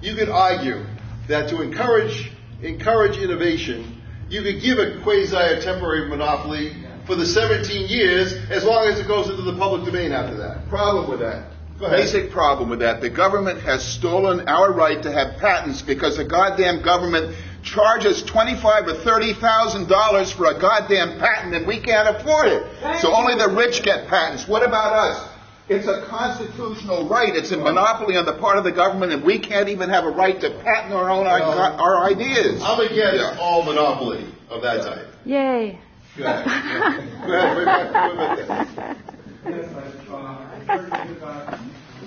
You could argue that to encourage innovation, you could give a quasi or temporary monopoly for the 17 years, as long as it goes into the public domain after that. Problem with that. Basic problem with that. The government has stolen our right to have patents because the goddamn government charges $25,000 or $30,000 for a goddamn patent, and we can't afford it. So only the rich get patents. What about us? It's a constitutional right. It's a monopoly on the part of the government, and we can't even have a right to patent our own our ideas. I'm against all monopoly of that type. Yay. Go ahead. Go ahead. Yes, I've heard you about.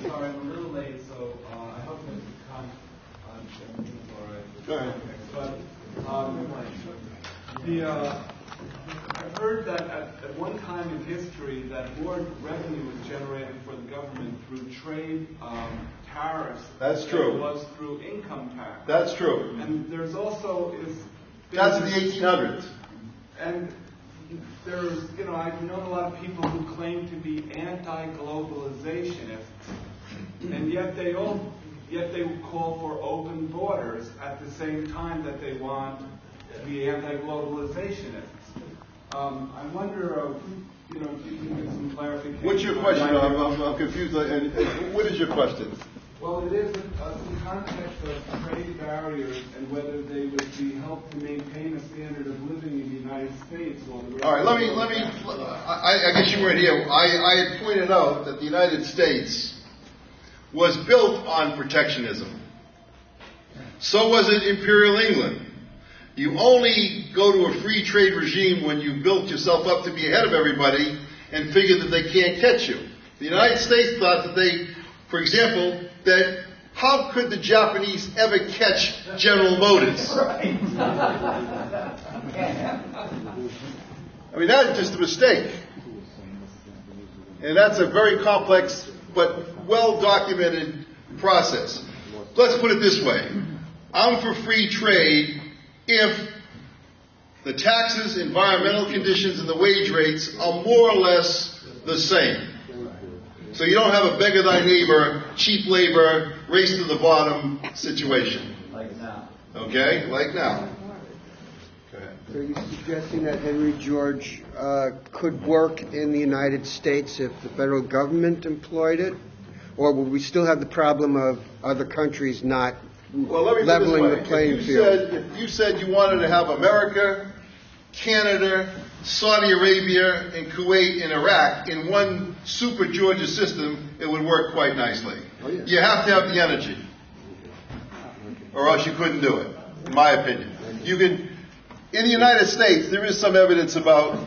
Sorry, I'm a little late, so I hope that you come on. All right. Go ahead. But I've heard that at one time in history that more revenue was generated for the government through trade tariffs. That's true. Than it was through income tax. That's true. And there's also that's in the 1800s. And there's, I've known a lot of people who claim to be anti-globalizationists, and yet they will call for open borders at the same time that they want to be anti-globalizationists. I wonder, if you can give some clarification. What's your question? I'm confused. And what is your question? Well, it is in the context of trade barriers and whether they would be helped to maintain a standard of living in the United States. All right, let me. I guess you weren't here. I had pointed out that the United States was built on protectionism. So was it Imperial England. You only go to a free trade regime when you built yourself up to be ahead of everybody and figure that they can't catch you. The United States thought that they, for example, that how could the Japanese ever catch General Motors? I mean, that's just a mistake. And that's a very complex but well-documented process. Let's put it this way. I'm for free trade if the taxes, environmental conditions, and the wage rates are more or less the same. So you don't have a beggar thy neighbor, cheap labor, race to the bottom situation. Like now. Okay? Like now. Go ahead. So are you suggesting that Henry George could work in the United States if the federal government employed it? Or would we still have the problem of other countries not leveling the playing field? If you said you wanted to have America, Canada, Saudi Arabia, and Kuwait and Iraq in one super Georgia system, it would work quite nicely. Oh, yes. You have to have the energy, or else you couldn't do it, in my opinion. You can, in the United States, there is some evidence about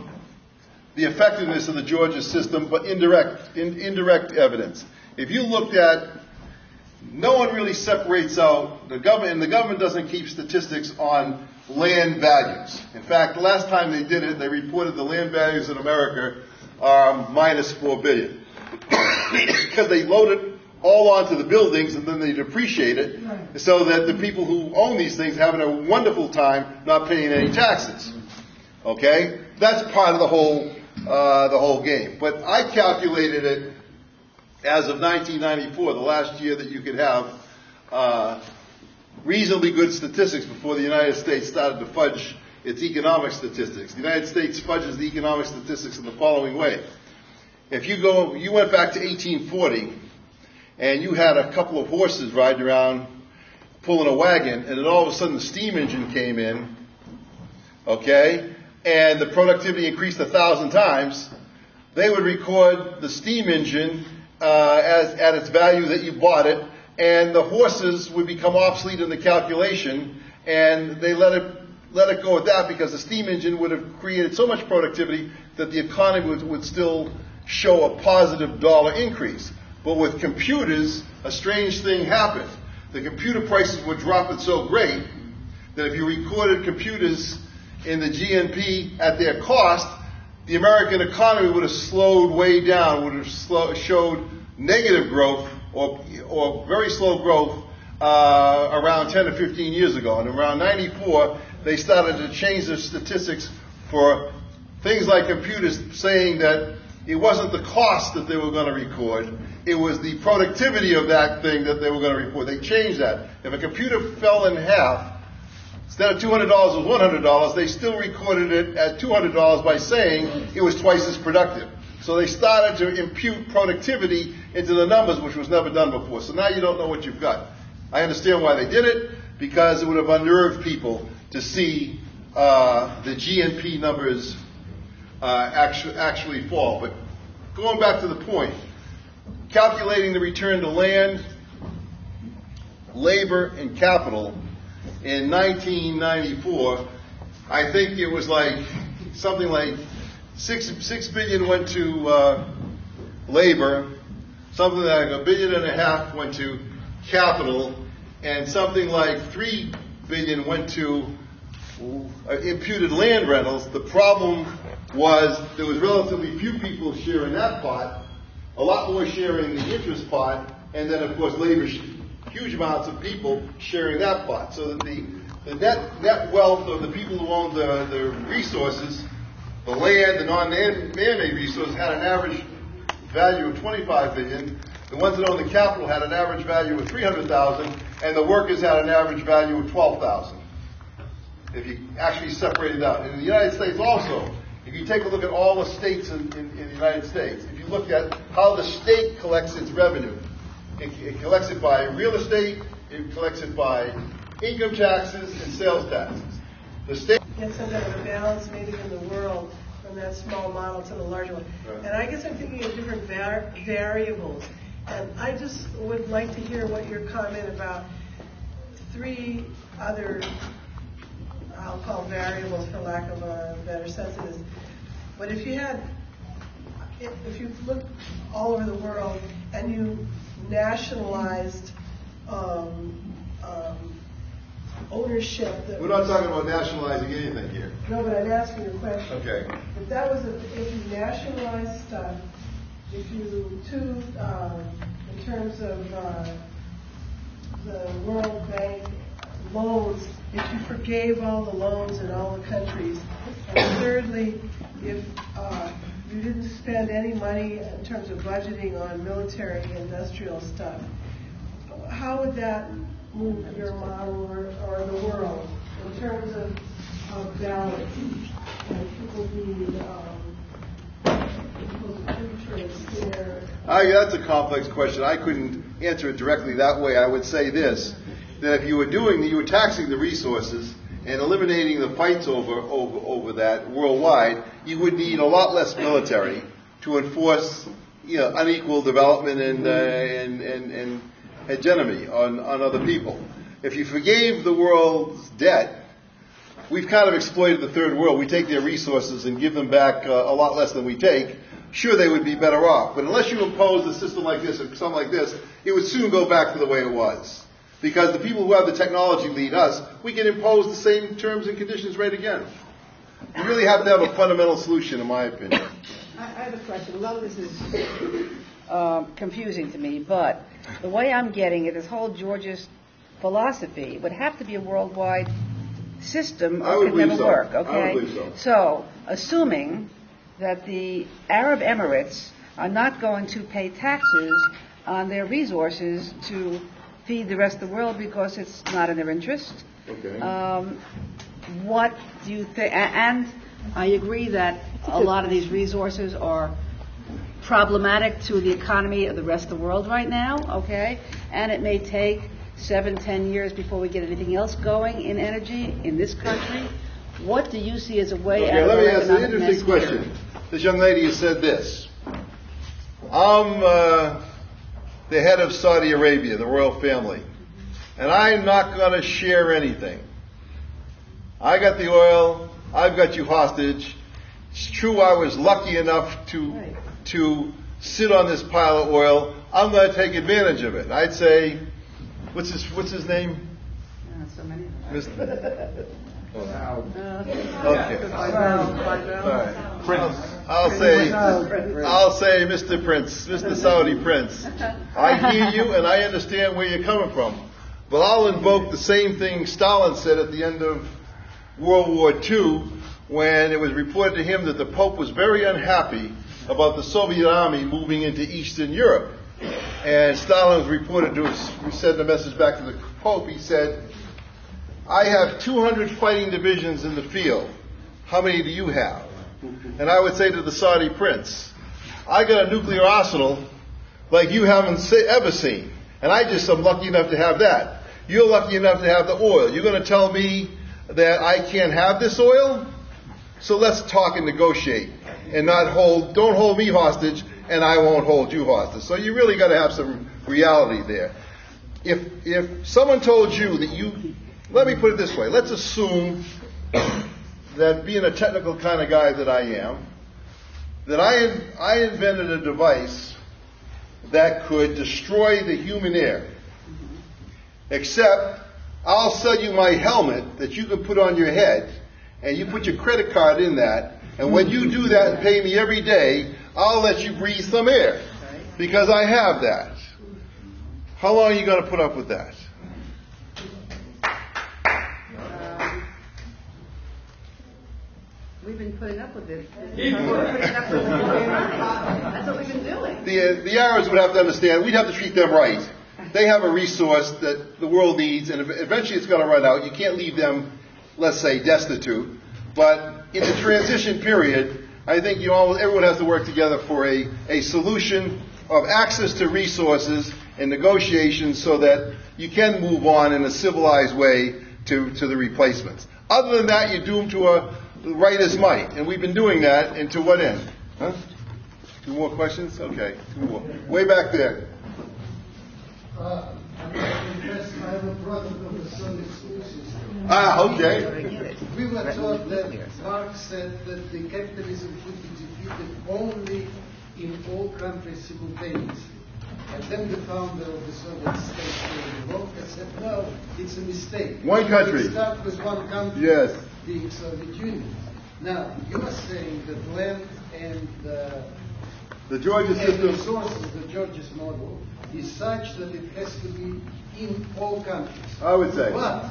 the effectiveness of the Georgia system, but indirect evidence. If you looked at, no one really separates out the government, and the government doesn't keep statistics on land values. In fact, the last time they did it, they reported the land values in America are minus $4 billion. Because they load it all onto the buildings and then they depreciate it so that the people who own these things are having a wonderful time not paying any taxes. Okay? That's part of the whole game. But I calculated it as of 1994, the last year that you could have reasonably good statistics before the United States started to fudge its economic statistics. The United States fudges the economic statistics in the following way. If you went back to 1840 and you had a couple of horses riding around pulling a wagon, and then all of a sudden the steam engine came in, okay, and the productivity increased 1,000 times, they would record the steam engine as at its value that you bought it, and the horses would become obsolete in the calculation, and they let it go at that because the steam engine would have created so much productivity that the economy would still show a positive dollar increase. But with computers, a strange thing happened. The computer prices were dropping so great that if you recorded computers in the GNP at their cost, the American economy would have slowed way down, would have showed negative growth or very slow growth around 10 or 15 years ago. And around 94, they started to change their statistics for things like computers, saying that it wasn't the cost that they were going to record, it was the productivity of that thing that they were going to report. They changed that. If a computer fell in half, instead of $200 was $100, they still recorded it at $200 by saying it was twice as productive. So they started to impute productivity into the numbers, which was never done before. So now you don't know what you've got. I understand why they did it, because it would have unnerved people to see the GNP numbers actually fall. But going back to the point, calculating the return to land, labor, and capital in 1994, I think it was like something like $6 billion went to labor, something like $1.5 billion went to capital, and something like $3 billion went to imputed land rentals. The problem was there was relatively few people sharing that pot, a lot more sharing the interest pot, and then of course labor, huge amounts of people sharing that pot. So that the net wealth of the people who owned the resources, the land, the non-man-made resources, had an average value of $25 billion. The ones that owned the capital had an average value of $300,000, and the workers had an average value of $12,000. If you actually separate it out. And in the United States also, if you take a look at all the states in the United States, if you look at how the state collects its revenue, it collects it by real estate, it collects it by income taxes and sales taxes. The state get some kind of a balance maybe in the world from that small model to the larger one. Right. And I guess I'm thinking of different variables. And I just would like to hear what your comment about 3 other, I'll call variables for lack of a better sense of this. But if you look all over the world and you nationalized ownership. We're not talking about nationalizing anything here. No, but I'm asking a question. Okay. If that was if you nationalized stuff, if you in terms of the World Bank loans, if you forgave all the loans in all the countries, and thirdly, if you didn't spend any money in terms of budgeting on military industrial stuff, how would that move your model or the world in terms of balance and people being that's a complex question. I couldn't answer it directly that way. I would say this, that if you were taxing the resources and eliminating the fights over that worldwide, you would need a lot less military to enforce unequal development and hegemony on other people. If you forgave the world's debt, we've kind of exploited the third world. We take their resources and give them back a lot less than we take. Sure, they would be better off. But unless you impose a system like this or something like this, it would soon go back to the way it was. Because the people who have the technology lead us, we can impose the same terms and conditions right again. You really have to have a fundamental solution, in my opinion. I have a question. A lot of this is confusing to me, but the way I'm getting it, this whole George's philosophy would have to be a worldwide system or it could never work. Okay? I would believe so. So, assuming that the Arab Emirates are not going to pay taxes on their resources to feed the rest of the world because it's not in their interest. Okay. What do you think? And I agree that a lot of these resources are problematic to the economy of the rest of the world right now, okay? And it may take 7-10 years before we get anything else going in energy in this country. What do you see as a way out of let me our ask an economic interesting mess question. here? This young lady has said this. I'm the head of Saudi Arabia, the royal family, and I'm not going to share anything. I got the oil. I've got you hostage. It's true I was lucky enough to to sit on this pile of oil, I'm going to take advantage of it. I'd say, what's his name? So many. Okay. Prince. I'll say Mr. Prince, Mr. Saudi Prince. I hear you and I understand where you're coming from. But I'll invoke the same thing Stalin said at the end of World War II, when it was reported to him that the Pope was very unhappy about the Soviet army moving into Eastern Europe. And Stalin was reported to have sent a message back to the Pope. He said, I have 200 fighting divisions in the field. How many do you have? And I would say to the Saudi prince, I got a nuclear arsenal like you haven't ever seen. And I just am lucky enough to have that. You're lucky enough to have the oil. You're going to tell me that I can't have this oil? So let's talk and negotiate and don't hold me hostage and I won't hold you hostage. So you really got to have some reality there. If someone told you that let me put it this way, let's assume that being a technical kind of guy that I am, that I invented a device that could destroy the human air. Except I'll sell you my helmet that you can put on your head, and you put your credit card in that, and when you do that and pay me every day, I'll let you breathe some air, because I have that. How long are you going to put up with that? We've been putting up with it. That's what we've been doing. The Arabs would have to understand, we'd have to treat them right. They have a resource that the world needs, and eventually it's going to run out. You can't leave them, let's say, destitute. But in the transition period, I think everyone has to work together for a solution of access to resources and negotiations so that you can move on in a civilized way to the replacements. Other than that, you're doomed to a right as might. And we've been doing that, and to what end? Huh? 2 more questions? Okay, 2 more. Way back there. I have a brother from the Sunday school system. Okay. We were taught that Marx said that the capitalism should be defeated only in all countries simultaneously. And then the founder of the Soviet state, Volker, said, no, it's a mistake. One country. We start with one country, yes, the Soviet Union. Now, you are saying that land and the Georgia system, resources, the Georgia's model, is such that it has to be in all countries. I would say. But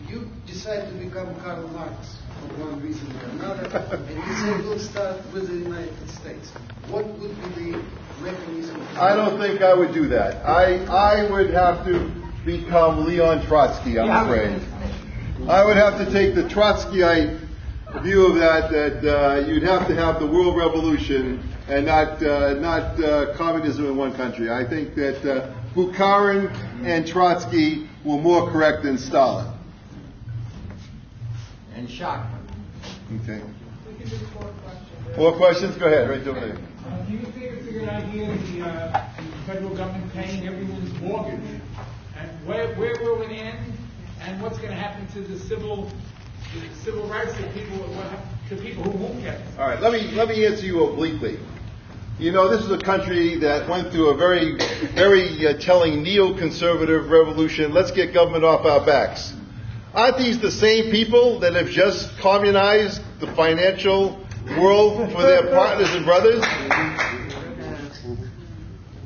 you decide to become Karl Marx for one reason or another, and you say we'll start with the United States. What would be the mechanism? I don't think I would do that. I would have to become Leon Trotsky, I'm afraid. I would have to take the Trotskyite view of that you'd have to have the world revolution and not communism in one country. I think that Bukharin and Trotsky were more correct than Stalin. And Shockman. Okay. We can do 4 questions. 4 questions? Go ahead, right over there. Do you think it's a good idea the federal government paying everyone's mortgage? And where will it end? And what's going to happen to the civil rights of people who won't get it? All right, let me answer you obliquely. You know, this is a country that went through a very, very telling neoconservative revolution. Let's get government off our backs. Aren't these the same people that have just communized the financial world for their partners and brothers?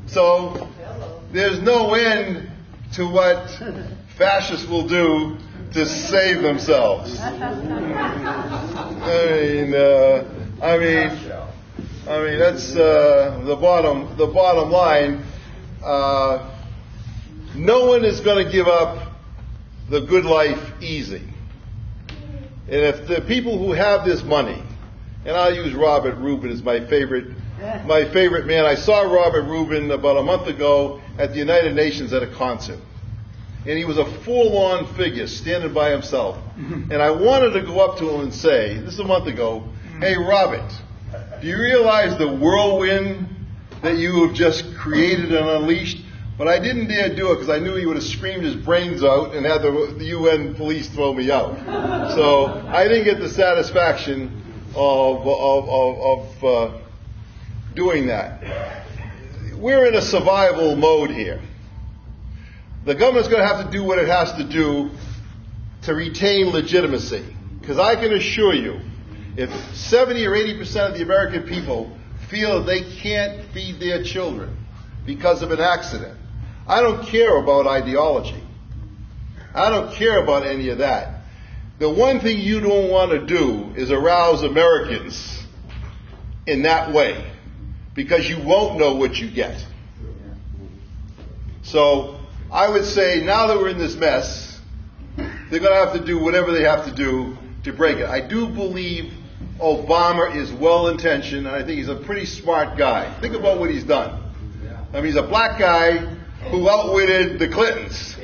So there's no end to what fascists will do to save themselves. I mean that's the bottom line. No one is going to give up the good life easy. And if the people who have this money, and I'll use Robert Rubin as my favorite man. I saw Robert Rubin about a month ago at the United Nations at a concert. And he was a full-on figure standing by himself. And I wanted to go up to him and say, this is a month ago, hey Robert, do you realize the whirlwind that you have just created and unleashed? But I didn't dare do it because I knew he would have screamed his brains out and had the UN police throw me out. So I didn't get the satisfaction of doing that. We're in a survival mode here. The government's going to have to do what it has to do to retain legitimacy. Because I can assure you, if 70 or 80% of the American people feel that they can't feed their children because of an accident, I don't care about ideology. I don't care about any of that. The one thing you don't want to do is arouse Americans in that way, because you won't know what you get. So I would say now that we're in this mess, they're going to have to do whatever they have to do to break it. I do believe Obama is well-intentioned, and I think he's a pretty smart guy. Think about what he's done. I mean, he's a black guy who outwitted the Clintons.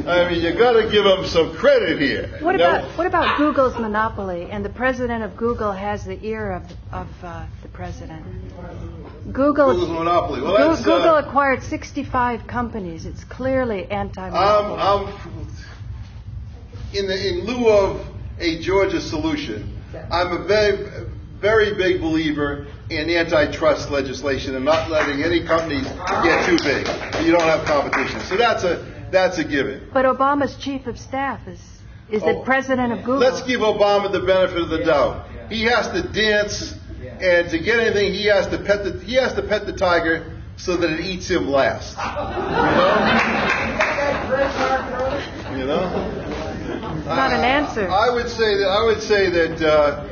I mean, you got to give him some credit here. What about Google's monopoly? And the president of Google has the ear of the president. Google's monopoly. Well, Google acquired 65 companies. It's clearly anti-monopoly. In lieu of a Georgia solution, I'm a very, very big believer in antitrust legislation and not letting any companies get too big. You don't have competition. So that's a given. But Obama's chief of staff is the president of Google. Let's give Obama the benefit of the doubt. He has to dance, and to get anything, he has to pet the tiger so that it eats him last. You know? Not an answer. I would say that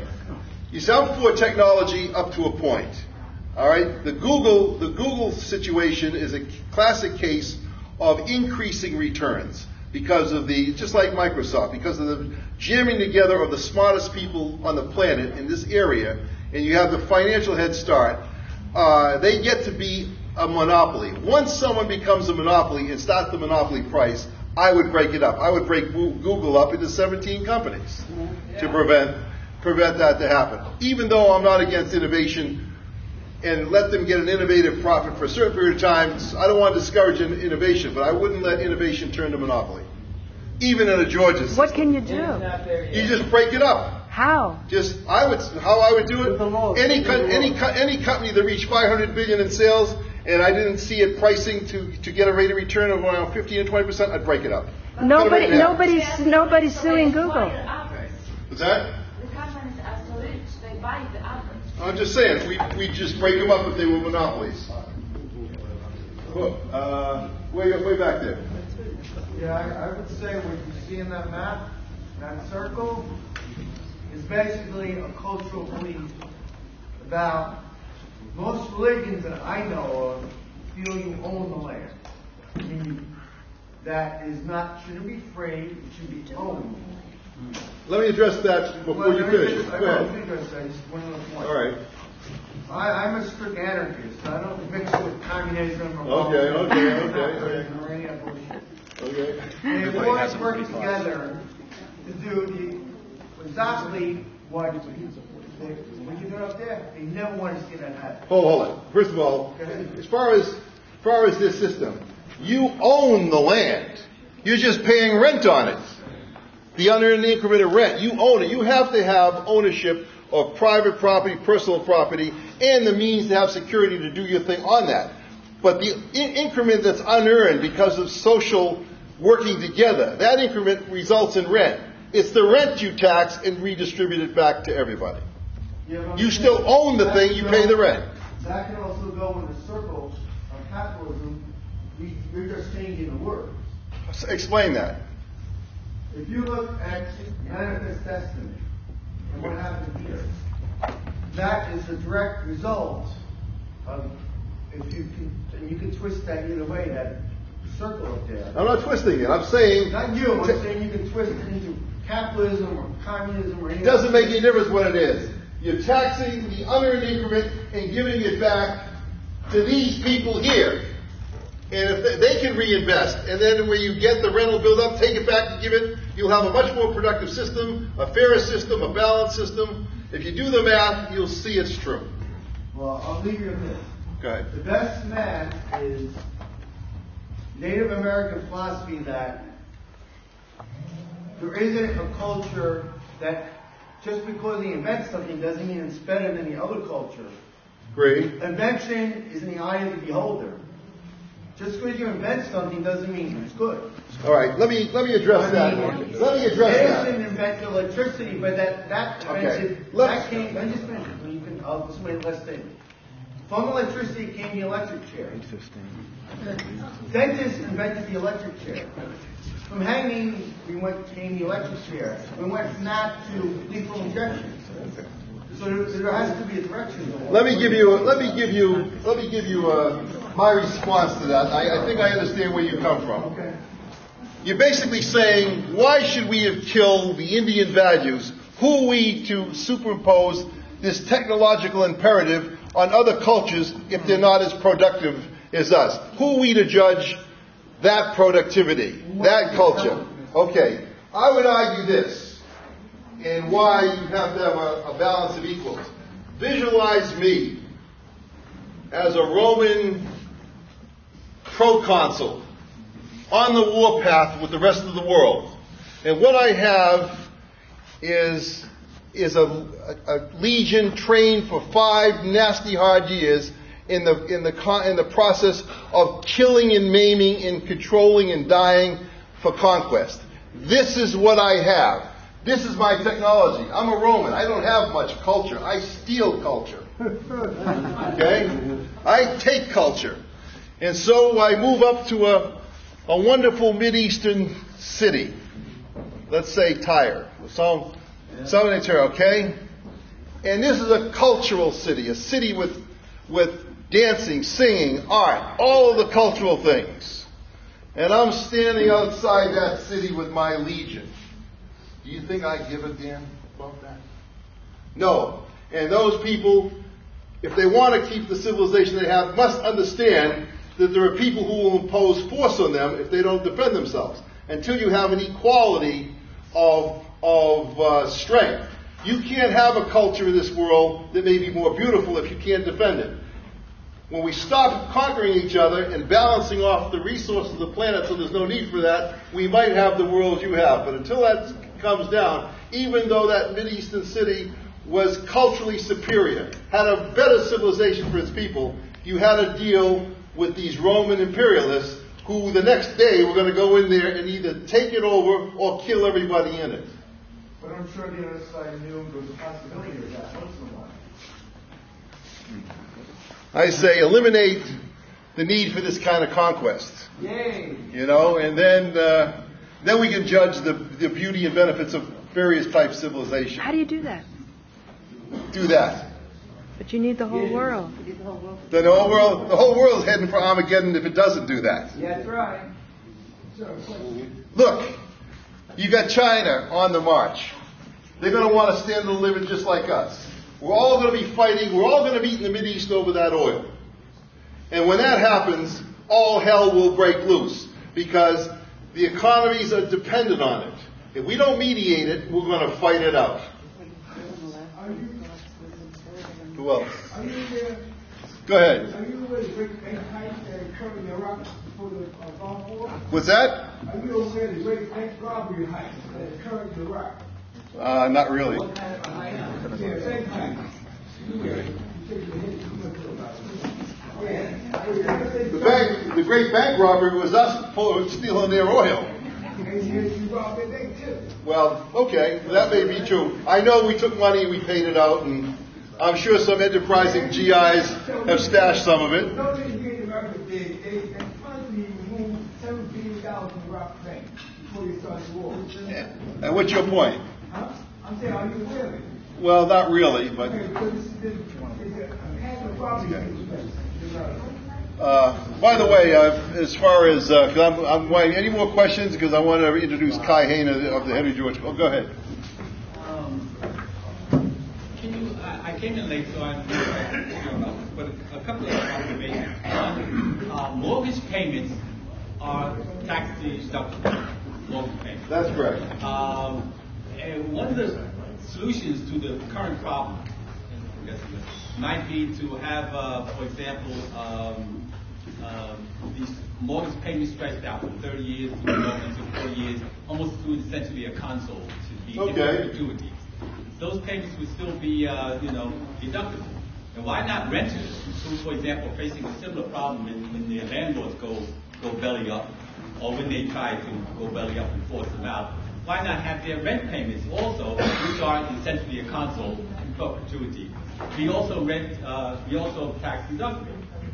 you see, I'm for technology up to a point. All right, the Google situation is a classic case of increasing returns because of just like Microsoft, because of the jamming together of the smartest people on the planet in this area, and you have the financial head start. They get to be a monopoly. Once someone becomes a monopoly and starts the monopoly price, I would break it up. I would break Google up into 17 companies to prevent that to happen. Even though I'm not against innovation, and let them get an innovative profit for a certain period of time. I don't want to discourage innovation, but I wouldn't let innovation turn to monopoly. Even in a Georgia system. What can you do? You just break it up. How? How I would do it. Any company that reached $500 billion in sales, and I didn't see it pricing to get a rate of return of around 15 to 20%, I'd break it up. Nobody's suing Google. What's that? The companies are so rich, they buy the others. I'm just saying, we just break them up if they were monopolies. Way back there. Yeah, I would say what you see in that map, that circle, is basically a cultural belief about most religions that I know of feel you own the land. Meaning that shouldn't be free, it should be owned. Let me address that before you finish. Go ahead. All right. I'm a strict anarchist. So I don't mix with communism or Okay. They always work together to do exactly what you do up there. They never want to see that happen. Hold on. First of all, as far as this system, you own the land. You're just paying rent on it. The unearned increment of rent, you own it. You have to have ownership of private property, personal property, and the means to have security to do your thing on that. But the increment that's unearned because of social working together, that increment results in rent. It's the rent you tax and redistribute it back to everybody. Yeah, you still own the thing, you pay the rent. That can also go in the circle of capitalism. We're just changing the words. Explain that. If you look at Manifest Destiny and what happened here, that is the direct result of, and you can twist that either way, that circle up there. I'm not twisting it. I'm saying... Not you. I'm saying you can twist it into capitalism or communism or anything. It doesn't make any difference what it is. You're taxing the unearned increment and giving it back to these people here. And if they can reinvest, and then when you get the rental build up, take it back and give it, you'll have a much more productive system, a fairer system, a balanced system. If you do the math, you'll see it's true. Well, I'll leave you with this. Okay. The best math is Native American philosophy that there isn't a culture that just because he invents something doesn't mean it's better than the other culture. Great. Invention is in the eye of the beholder. Just because you invent something doesn't mean it's good. All right, let me address that. Let me address that. Edison invented electricity, but that invented, that came, let me just finish, you can, I'll just make less statement. From electricity came the electric chair. Dentists invented the electric chair. From hanging, came the electric chair. We went from that to lethal injection. So there has to be a direction. Let me give you my response to that. I think I understand where you come from. Okay. You're basically saying, why should we have killed the Indian values? Who are we to superimpose this technological imperative on other cultures if they're not as productive as us? Who are we to judge that productivity, that culture? Okay, I would argue this, and why you have to have a balance of equals. Visualize me as a Roman proconsul on the warpath with the rest of the world. And what I have is a legion trained for 5 nasty hard years in the process of killing and maiming and controlling and dying for conquest. This is what I have. This is my technology. I'm a Roman. I don't have much culture. I steal culture. Okay? I take culture. And so I move up to a wonderful Mideastern city. Let's say Tyre. Some Tyre, okay? And this is a cultural city, a city with dancing, singing, art, all of the cultural things. And I'm standing outside that city with my legion. Do you think I give a damn about that? No. And those people, if they want to keep the civilization they have, must understand that there are people who will impose force on them if they don't defend themselves. Until you have an equality of strength. You can't have a culture in this world that may be more beautiful if you can't defend it. When we stop conquering each other and balancing off the resources of the planet so there's no need for that, we might have the world you have. But until that comes down, even though that Mideastern city was culturally superior, had a better civilization for its people, you had to deal with these Roman imperialists who the next day were going to go in there and either take it over or kill everybody in it. But I'm sure the other side knew there was a possibility of that once in a while. I say eliminate the need for this kind of conquest. Yay! You know, and then we can judge the beauty and benefits of various types of civilization. How do you do that? Do that. But you need the whole world. Then the whole world is heading for Armageddon if it doesn't do that. Yeah, that's right. Look, you got China on the march. They're going to want to stand and live just like us. We're all going to be fighting. We're all going to be in the Mideast over that oil. And when that happens, all hell will break loose because the economies are dependent on it. If we don't mediate it, we're going to fight it out. Who else? Are you there? Go ahead. Are you aware of the great bank heist that occurred in Iraq before the Gulf War? What's that? Are you aware of the great bank robbery heist that occurred in Iraq? Not really. Yeah, same time. The great bank robbery was us stealing their oil. And you robbed their bank too. Well, okay, that may be true. I know we took money and we paid it out, and I'm sure some enterprising GIs have stashed some of it. Nobody here in America did. They finally removed $7 billion from the Iraq bank before they started the war. Yeah. And what's your point? Huh? I'm saying, are you aware of it? Well, not really, but... Okay, because half the property by the way, as far as... I'm waiting. Any more questions? Because I want to introduce Kai Hain of the Henry George... Oh, go ahead. I came in late, so I'm but a couple of observations. One, mortgage payments are tax deductible. Mortgage payments. That's correct. And one of the solutions to the current problem, I guess, might be to have, for example, these mortgage payments stretched out from 30 years to 40 years, almost through essentially a console to be in perpetuity. those payments would still be, deductible. And why not renters who, for example, are facing a similar problem when their landlords go belly up, or when they try to go belly up and force them out? Why not have their rent payments also, which are essentially a console in perpetuity? We also tax deductible,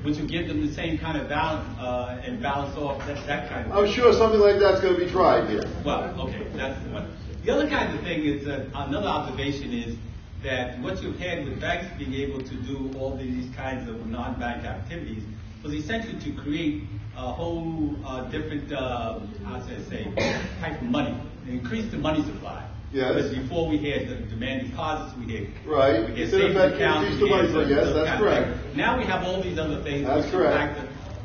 which will give them the same kind of balance and balance off that kind of thing. I'm sure something like that's going to be tried here. Well, okay, that's one. The other kind of thing is, another observation is that what you've had with banks being able to do all these kinds of non-bank activities was essentially to create a whole different, type of money, and increase the money supply. Yes. Because before we had the demand deposits, we had right. We had savings accounts. Yes, that's correct. Now we have all these other things. That's correct.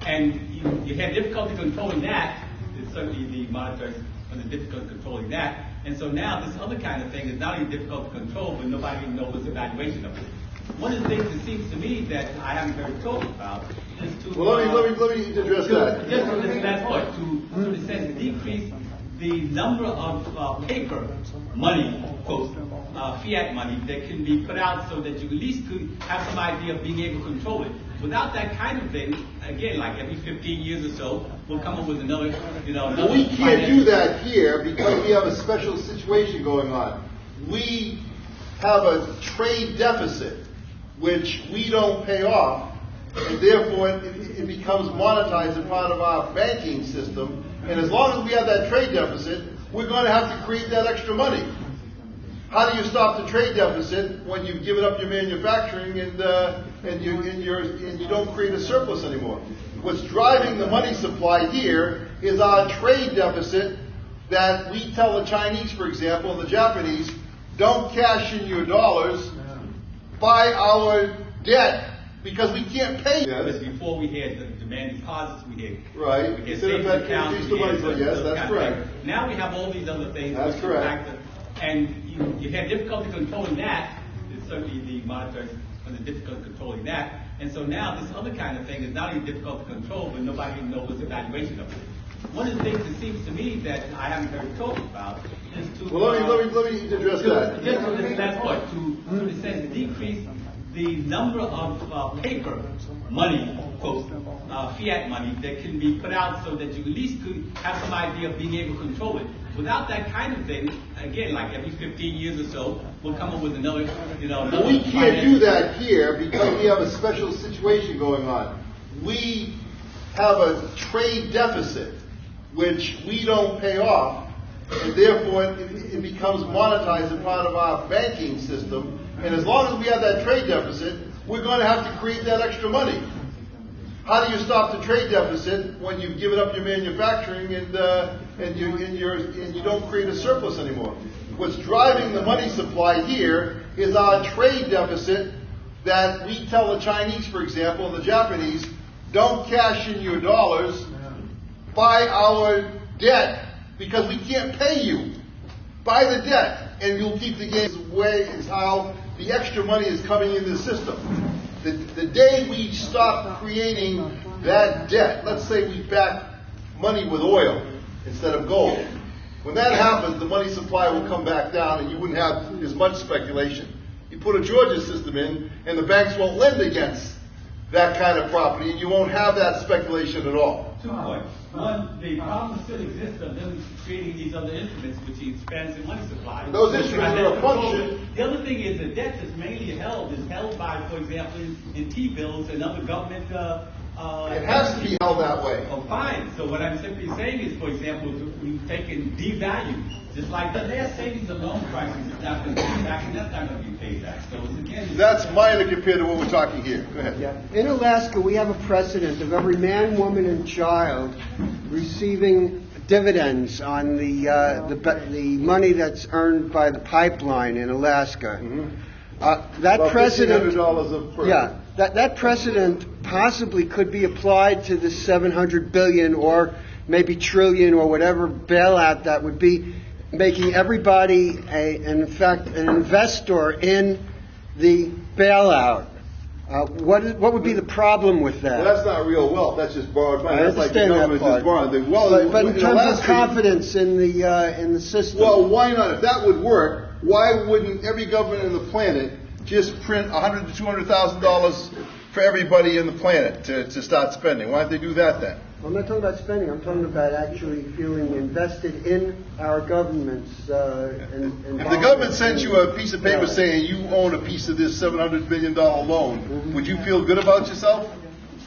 And you had difficulty controlling that. It's certainly the monetary and the difficulty controlling that. And so now this other kind of thing is not only difficult to control, but nobody even knows the evaluation of it. One of the things that seems to me that I haven't heard talked about is to let me address that. Just on this last point, to in a sense decrease the number of paper money, quote, fiat money that can be put out so that you at least could have some idea of being able to control it. Without that kind of thing, again, like every 15 years or so, we'll come up with another, Well, we can't do that here because we have a special situation going on. We have a trade deficit which we don't pay off, and therefore it becomes monetized as part of our banking system. And as long as we have that trade deficit, we're going to have to create that extra money. How do you stop the trade deficit when you've given up your manufacturing and you don't create a surplus anymore? What's driving the money supply here is our trade deficit that we tell the Chinese, for example, and the Japanese, don't cash in your dollars, buy our debt because we can't pay. Because before we had the demand deposits, we had right. We had savings accounts. Yes, that's correct. Now we have all these other things. That's correct. And you had difficulty controlling that. It's certainly the monetary and the difficulty controlling that. And so now this other kind of thing is not only difficult to control, but nobody even knows the evaluation of it. One of the things that seems to me that I haven't heard talked about is to let me address that. Just on this last point, to in a sense decrease the number of paper money, quote, fiat money that can be put out so that you at least could have some idea of being able to control it. Without that kind of thing, again, like every 15 years or so, we'll come up with another, Well, we can't do that here because we have a special situation going on. We have a trade deficit which we don't pay off, and therefore it becomes monetized as part of our banking system. And as long as we have that trade deficit, we're going to have to create that extra money. How do you stop the trade deficit when you've given up your manufacturing and you don't create a surplus anymore? What's driving the money supply here is our trade deficit that we tell the Chinese, for example, and the Japanese, don't cash in your dollars, buy our debt because we can't pay you. Buy the debt and you'll keep the gains. Way is how the extra money is coming in the system. The day we stop creating that debt, let's say we back money with oil instead of gold. When that happens, the money supply will come back down and you wouldn't have as much speculation. You put a Georgia system in and the banks won't lend against that kind of property and you won't have that speculation at all. 2 points. One, the problem still exists of them creating these other instruments which expands the money supply. Those instruments are a function. The other thing is the debt is mainly held by, for example, in T-bills and other government. It has to be held that way. Oh, fine. So what I'm simply saying is, for example, we've taken devalue. Just like the last savings and loan crisis is not going to be back, and that's not going to be paid back. So again, that's minor compared to what we're talking here. Go ahead. Yeah. In Alaska, we have a precedent of every man, woman, and child receiving dividends on the money that's earned by the pipeline in Alaska. Mm-hmm. That precedent, yeah, that precedent possibly could be applied to the 700 billion or maybe trillion or whatever bailout that would be, making everybody in fact an investor in the bailout. What would be the problem with that? Well, that's not real wealth. That's just borrowed money. I understand that part. But in terms of confidence in the system. Well, why not? If that would work, why wouldn't every government on the planet just print $100,000 to $200,000 for everybody in the planet to start spending? Why don't they do that then? I'm not talking about spending. I'm talking about actually feeling invested in our governments. If the government sent you a piece of paper saying you own a piece of this $700 billion loan, would you feel good about yourself?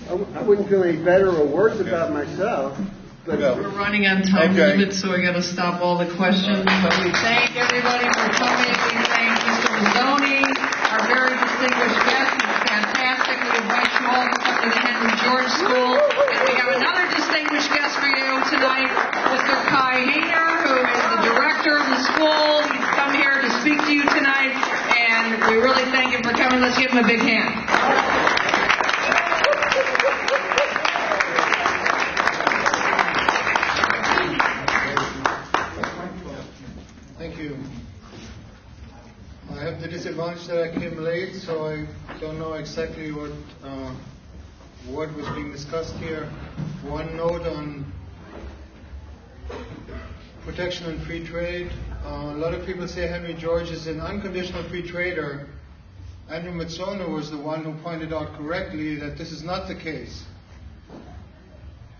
I wouldn't feel any better or worse about myself. But we're running on time limit, so I got to stop all the questions. But we thank everybody for coming. We thank Mr. Mazzone, our very distinguished guest. It's fantastic. We invite you all to come to the Henry George School. And we have another distinguished guest for you tonight, Mr. Kai Hayner, who is the director of the school. He's come here to speak to you tonight, and we really thank him for coming. Let's give him a big hand. Thank you. I have the disadvantage that I came late, so I don't know exactly what was being discussed here. One note on protection and free trade. A lot of people say Henry George is an unconditional free trader. Andrew Mazzone was the one who pointed out correctly that this is not the case.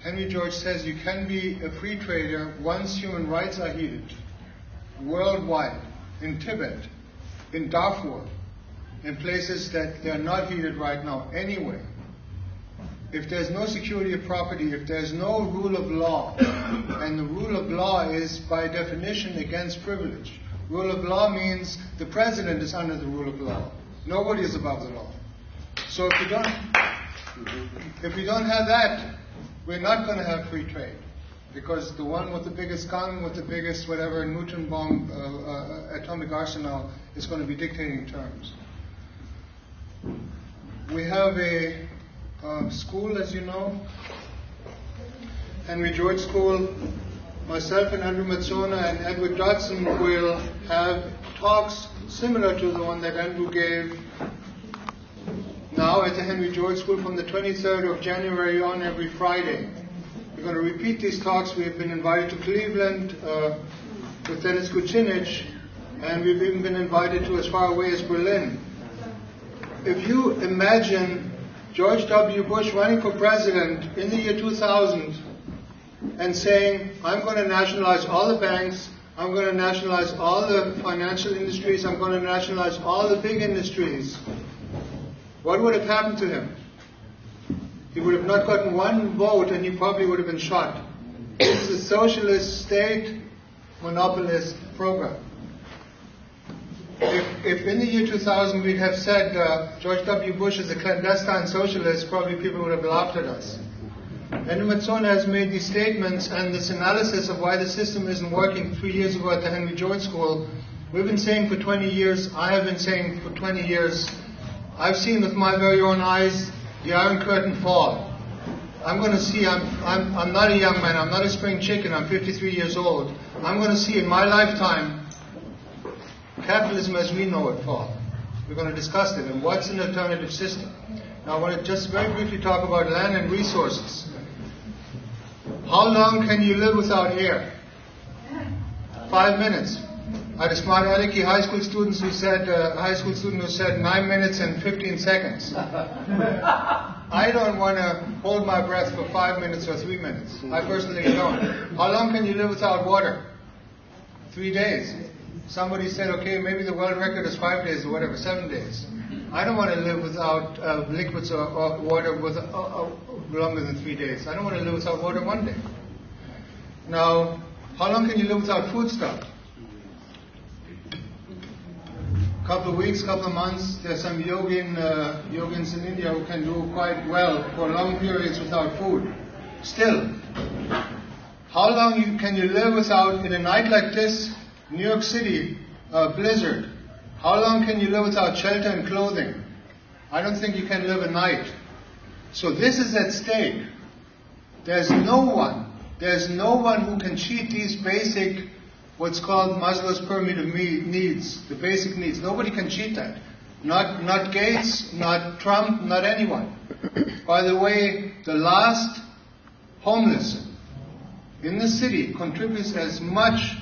Henry George says you can be a free trader once human rights are heeded. Worldwide, in Tibet, in Darfur, in places that they're not heeded right now, anywhere. If there's no security of property, if there's no rule of law, and the rule of law is by definition against privilege. Rule of law means the president is under the rule of law. Nobody is above the law. So if we don't have that, we're not going to have free trade. Because the one with the biggest gun, with the biggest whatever neutron bomb atomic arsenal is going to be dictating terms. We have a school, as you know, Henry George School. Myself and Andrew Mazzone and Edward Dodson will have talks similar to the one that Andrew gave now at the Henry George School from the 23rd of January on every Friday. We're going to repeat these talks. We have been invited to Cleveland with Dennis Kucinich, and we've even been invited to as far away as Berlin. If you imagine George W. Bush running for president in the year 2000 and saying, I'm going to nationalize all the banks, I'm going to nationalize all the financial industries, I'm going to nationalize all the big industries, what would have happened to him? He would have not gotten one vote and he probably would have been shot. It's a socialist state monopolist program. If in the year 2000 we'd have said George W. Bush is a clandestine socialist, probably people would have laughed at us. Andrew Mazzone has made these statements and this analysis of why the system isn't working 3 years ago at the Henry George School. We've been saying for 20 years, I have been saying for 20 years, I've seen with my very own eyes the Iron Curtain fall. I'm going to see, I'm not a young man, I'm not a spring chicken, I'm 53 years old. I'm going to see in my lifetime capitalism as we know it fall. We're going to discuss it and what's an alternative system. Now I want to just very briefly talk about land and resources. How long can you live without air? 5 minutes. I had a smart alecky high school student who said 9 minutes and 15 seconds. I don't want to hold my breath for 5 minutes or 3 minutes. I personally don't. How long can you live without water? 3 days. Somebody said, okay, maybe the world record is 5 days or whatever, 7 days. I don't want to live without liquids or water with longer than 3 days. I don't want to live without water 1 day. Now, how long can you live without foodstuff? Couple of weeks, couple of months. There's some yogins in India who can do quite well for long periods without food. Still, how long can you live without, in a night like this, New York City, blizzard, how long can you live without shelter and clothing? I don't think you can live a night. So this is at stake. There's no one who can cheat these basic, what's called Maslow's pyramid of needs, the basic needs. Nobody can cheat that. Not Gates, not Trump, not anyone. By the way, the last homeless in the city contributes as much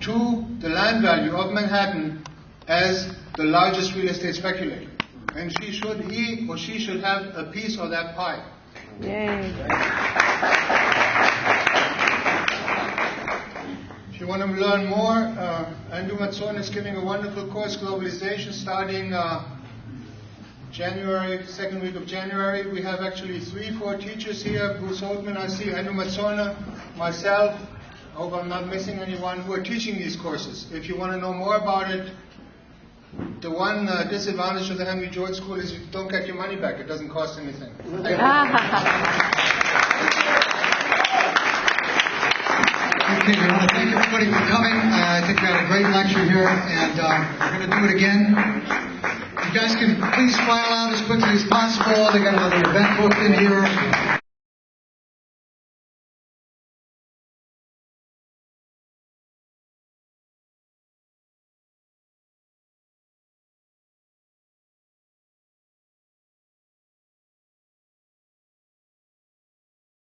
to the land value of Manhattan as the largest real estate speculator. And he or she should have a piece of that pie. Yay. If you want to learn more, Andrew Mazzone is giving a wonderful course, Globalization, starting January, second week of January. We have actually 3-4 teachers here. Bruce Oldman, I see, Andrew Mazzone, myself. I hope I'm not missing anyone who are teaching these courses. If you want to know more about it, the one disadvantage of the Henry George School is you don't get your money back. It doesn't cost anything. Okay, I want to thank everybody for coming. I think we had a great lecture here, and we're going to do it again. You guys can please file out as quickly as possible. They got another event booked in here.